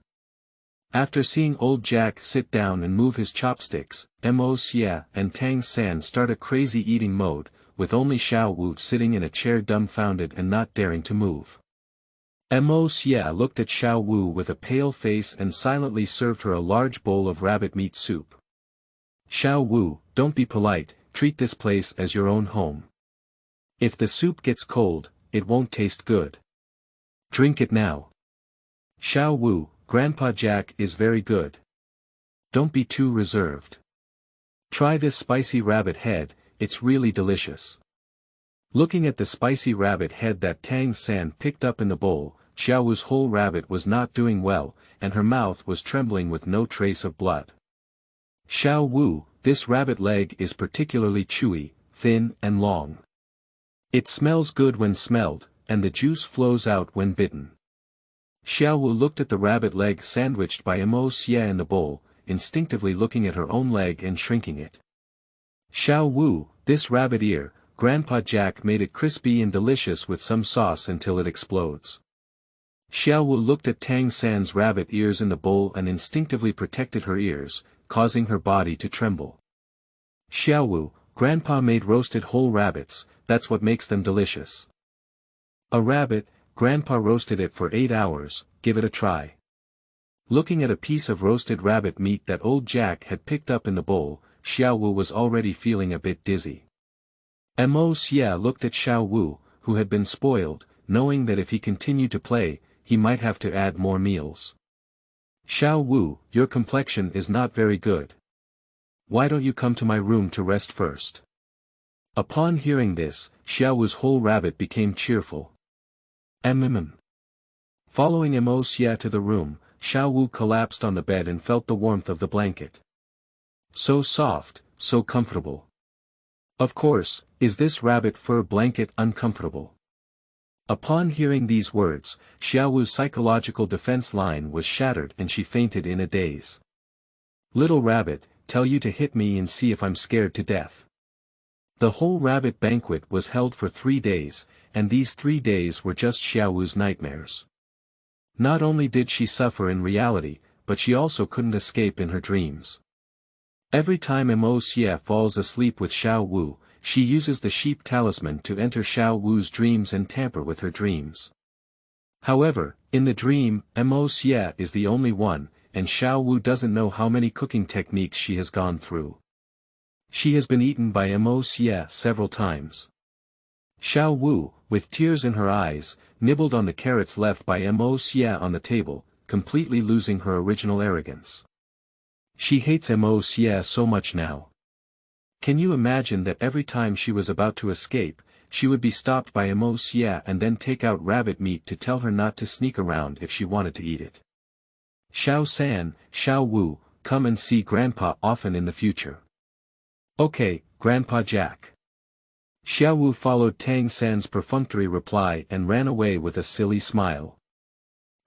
After seeing old Jack sit down and move his chopsticks, Mo Xie and Tang San start a crazy eating mode, with only Xiaowu sitting in a chair dumbfounded and not daring to move. Mo Xie looked at Xiaowu with a pale face and silently served her a large bowl of rabbit meat soup. Xiaowu, don't be polite, treat this place as your own home. If the soup gets cold, it won't taste good. Drink it now. Xiaowu, Grandpa Jack is very good. Don't be too reserved. Try this spicy rabbit head, it's really delicious. Looking at the spicy rabbit head that Tang San picked up in the bowl, Xiaowu's whole rabbit was not doing well, and her mouth was trembling with no trace of blood. Xiaowu, this rabbit leg is particularly chewy, thin and long. It smells good when smelled, and the juice flows out when bitten. Xiaowu looked at the rabbit leg sandwiched by Mo Xie in the bowl, instinctively looking at her own leg and shrinking it. Xiaowu, this rabbit ear, Grandpa Jack made it crispy and delicious with some sauce until it explodes. Xiaowu looked at Tang San's rabbit ears in the bowl and instinctively protected her ears, causing her body to tremble. Xiaowu, Grandpa made roasted whole rabbits, that's what makes them delicious. A rabbit, Grandpa roasted it for 8 hours, give it a try. Looking at a piece of roasted rabbit meat that old Jack had picked up in the bowl, Xiaowu was already feeling a bit dizzy. Mo Xie looked at Xiaowu, who had been spoiled, knowing that if he continued to play, he might have to add more meals. Xiaowu, your complexion is not very good. Why don't you come to my room to rest first? Upon hearing this, Xiaowu's whole rabbit became cheerful. Following Mo Xie to the room, Xiaowu collapsed on the bed and felt the warmth of the blanket. So soft, so comfortable. Of course, is this rabbit fur blanket uncomfortable? Upon hearing these words, Xiaowu's psychological defense line was shattered and she fainted in a daze. Little rabbit, tell you to hit me and see if I'm scared to death. The whole rabbit banquet was held for 3 days, and these 3 days were just Xiaowu's nightmares. Not only did she suffer in reality, but she also couldn't escape in her dreams. Every time Mo Xie falls asleep with Xiaowu, she uses the sheep talisman to enter Xiaowu's dreams and tamper with her dreams. However, in the dream, Mo Xie is the only one, and Xiaowu doesn't know how many cooking techniques she has gone through. She has been eaten by Mo Xie several times. Xiaowu, with tears in her eyes, nibbled on the carrots left by Mo Xie on the table, completely losing her original arrogance. She hates Mo Xie so much now. Can you imagine that every time she was about to escape, she would be stopped by Mo Xie and then take out rabbit meat to tell her not to sneak around if she wanted to eat it. Xiao San, Xiaowu, come and see Grandpa often in the future. Okay, Grandpa Jack. Xiaowu followed Tang San's perfunctory reply and ran away with a silly smile.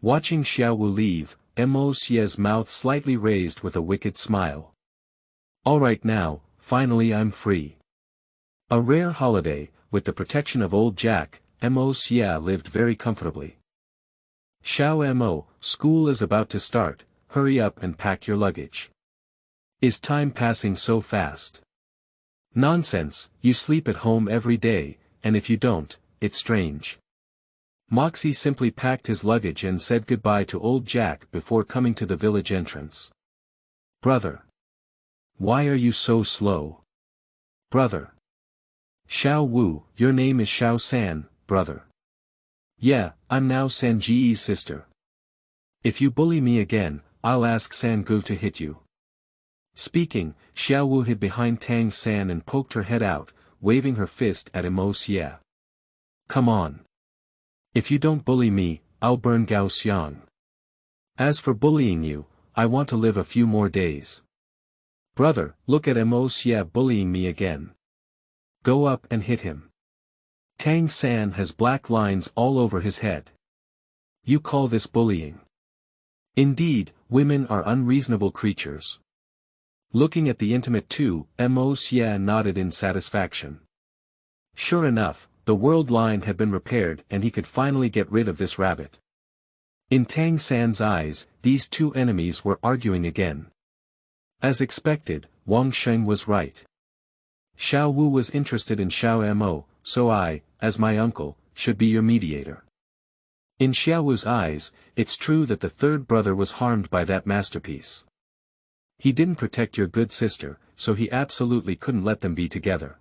Watching Xiaowu leave, Mo Xie's mouth slightly raised with a wicked smile. Alright now, finally I'm free. A rare holiday, with the protection of old Jack, Mo Xie lived very comfortably. Xiao Mo, school is about to start, hurry up and pack your luggage. Is time passing so fast? Nonsense, you sleep at home every day, and if you don't, it's strange. Moxie simply packed his luggage and said goodbye to old Jack before coming to the village entrance. Brother. Why are you so slow? Brother. Xiaowu, your name is Xiao San, brother. Yeah, I'm now Sanji's sister. If you bully me again, I'll ask Sangu to hit you. Speaking, Xiaowu hid behind Tang San and poked her head out, waving her fist at Mo Xie. Come on. If you don't bully me, I'll burn Gao Xiang. As for bullying you, I want to live a few more days. Brother, look at Mo Xie bullying me again. Go up and hit him. Tang San has black lines all over his head. You call this bullying? Indeed, women are unreasonable creatures. Looking at the intimate two, Mo Xie nodded in satisfaction. Sure enough, the world line had been repaired and he could finally get rid of this rabbit. In Tang San's eyes, these two enemies were arguing again. As expected, Wang Sheng was right. Xiaowu was interested in Xiao Mo, so I, as my uncle, should be your mediator. In Xiaowu's eyes, it's true that the third brother was harmed by that masterpiece. He didn't protect your good sister, so he absolutely couldn't let them be together.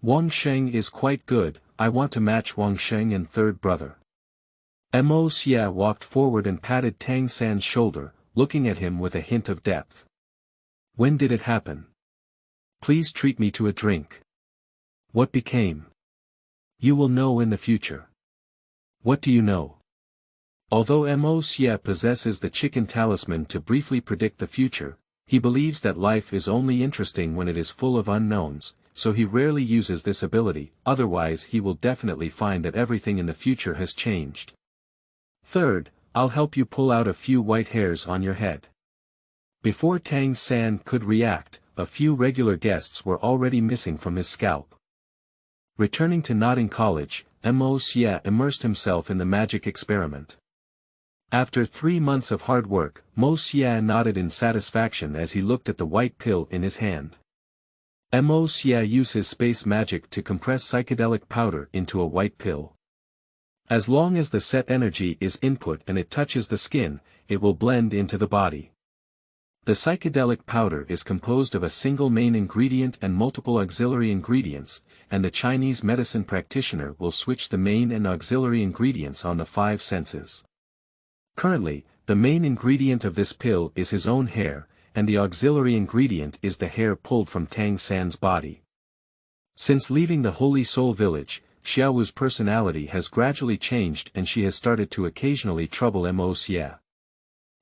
Wang Sheng is quite good, I want to match Wang Sheng and third brother. Mo Xie walked forward and patted Tang San's shoulder, looking at him with a hint of depth. When did it happen? Please treat me to a drink. What became? You will know in the future. What do you know? Although Mo Xie possesses the chicken talisman to briefly predict the future, he believes that life is only interesting when it is full of unknowns, so he rarely uses this ability, otherwise he will definitely find that everything in the future has changed. Third, I'll help you pull out a few white hairs on your head. Before Tang San could react, a few regular guests were already missing from his scalp. Returning to Nodding College, Mo Xie immersed himself in the magic experiment. After 3 months of hard work, Mo Xie nodded in satisfaction as he looked at the white pill in his hand. Mo Xie uses space magic to compress psychedelic powder into a white pill. As long as the set energy is input and it touches the skin, it will blend into the body. The psychedelic powder is composed of a single main ingredient and multiple auxiliary ingredients, and the Chinese medicine practitioner will switch the main and auxiliary ingredients on the 5 senses. Currently, the main ingredient of this pill is his own hair, and the auxiliary ingredient is the hair pulled from Tang San's body. Since leaving the Holy Soul Village, Xiaowu's personality has gradually changed and she has started to occasionally trouble Mo Xie.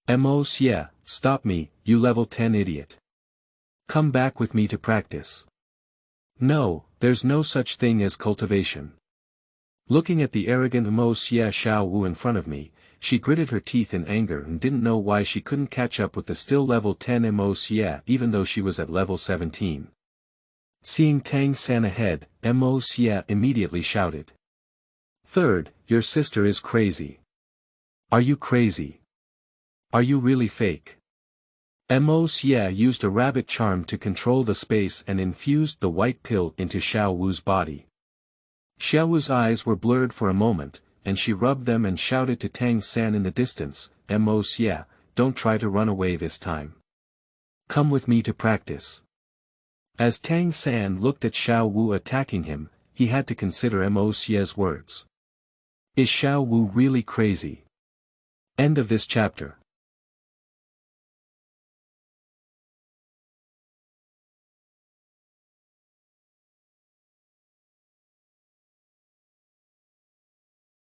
Mo Xie, stop me, you level 10 idiot. Come back with me to practice. No, there's no such thing as cultivation. Looking at the arrogant Mo Xie Xiaowu in front of me, she gritted her teeth in anger and didn't know why she couldn't catch up with the still level 10 Mo Xie even though she was at level 17. Seeing Tang San ahead, Mo Xie immediately shouted. Third, your sister is crazy. Are you crazy? Are you really fake? Mo Xie used a rabbit charm to control the space and infused the white pill into Xiaowu's body. Xiaowu's eyes were blurred for a moment, and she rubbed them and shouted to Tang San in the distance, Mo Xie, don't try to run away this time. Come with me to practice. As Tang San looked at Xiaowu attacking him, he had to consider Mo Xie's words. Is Xiaowu really crazy? End of this chapter.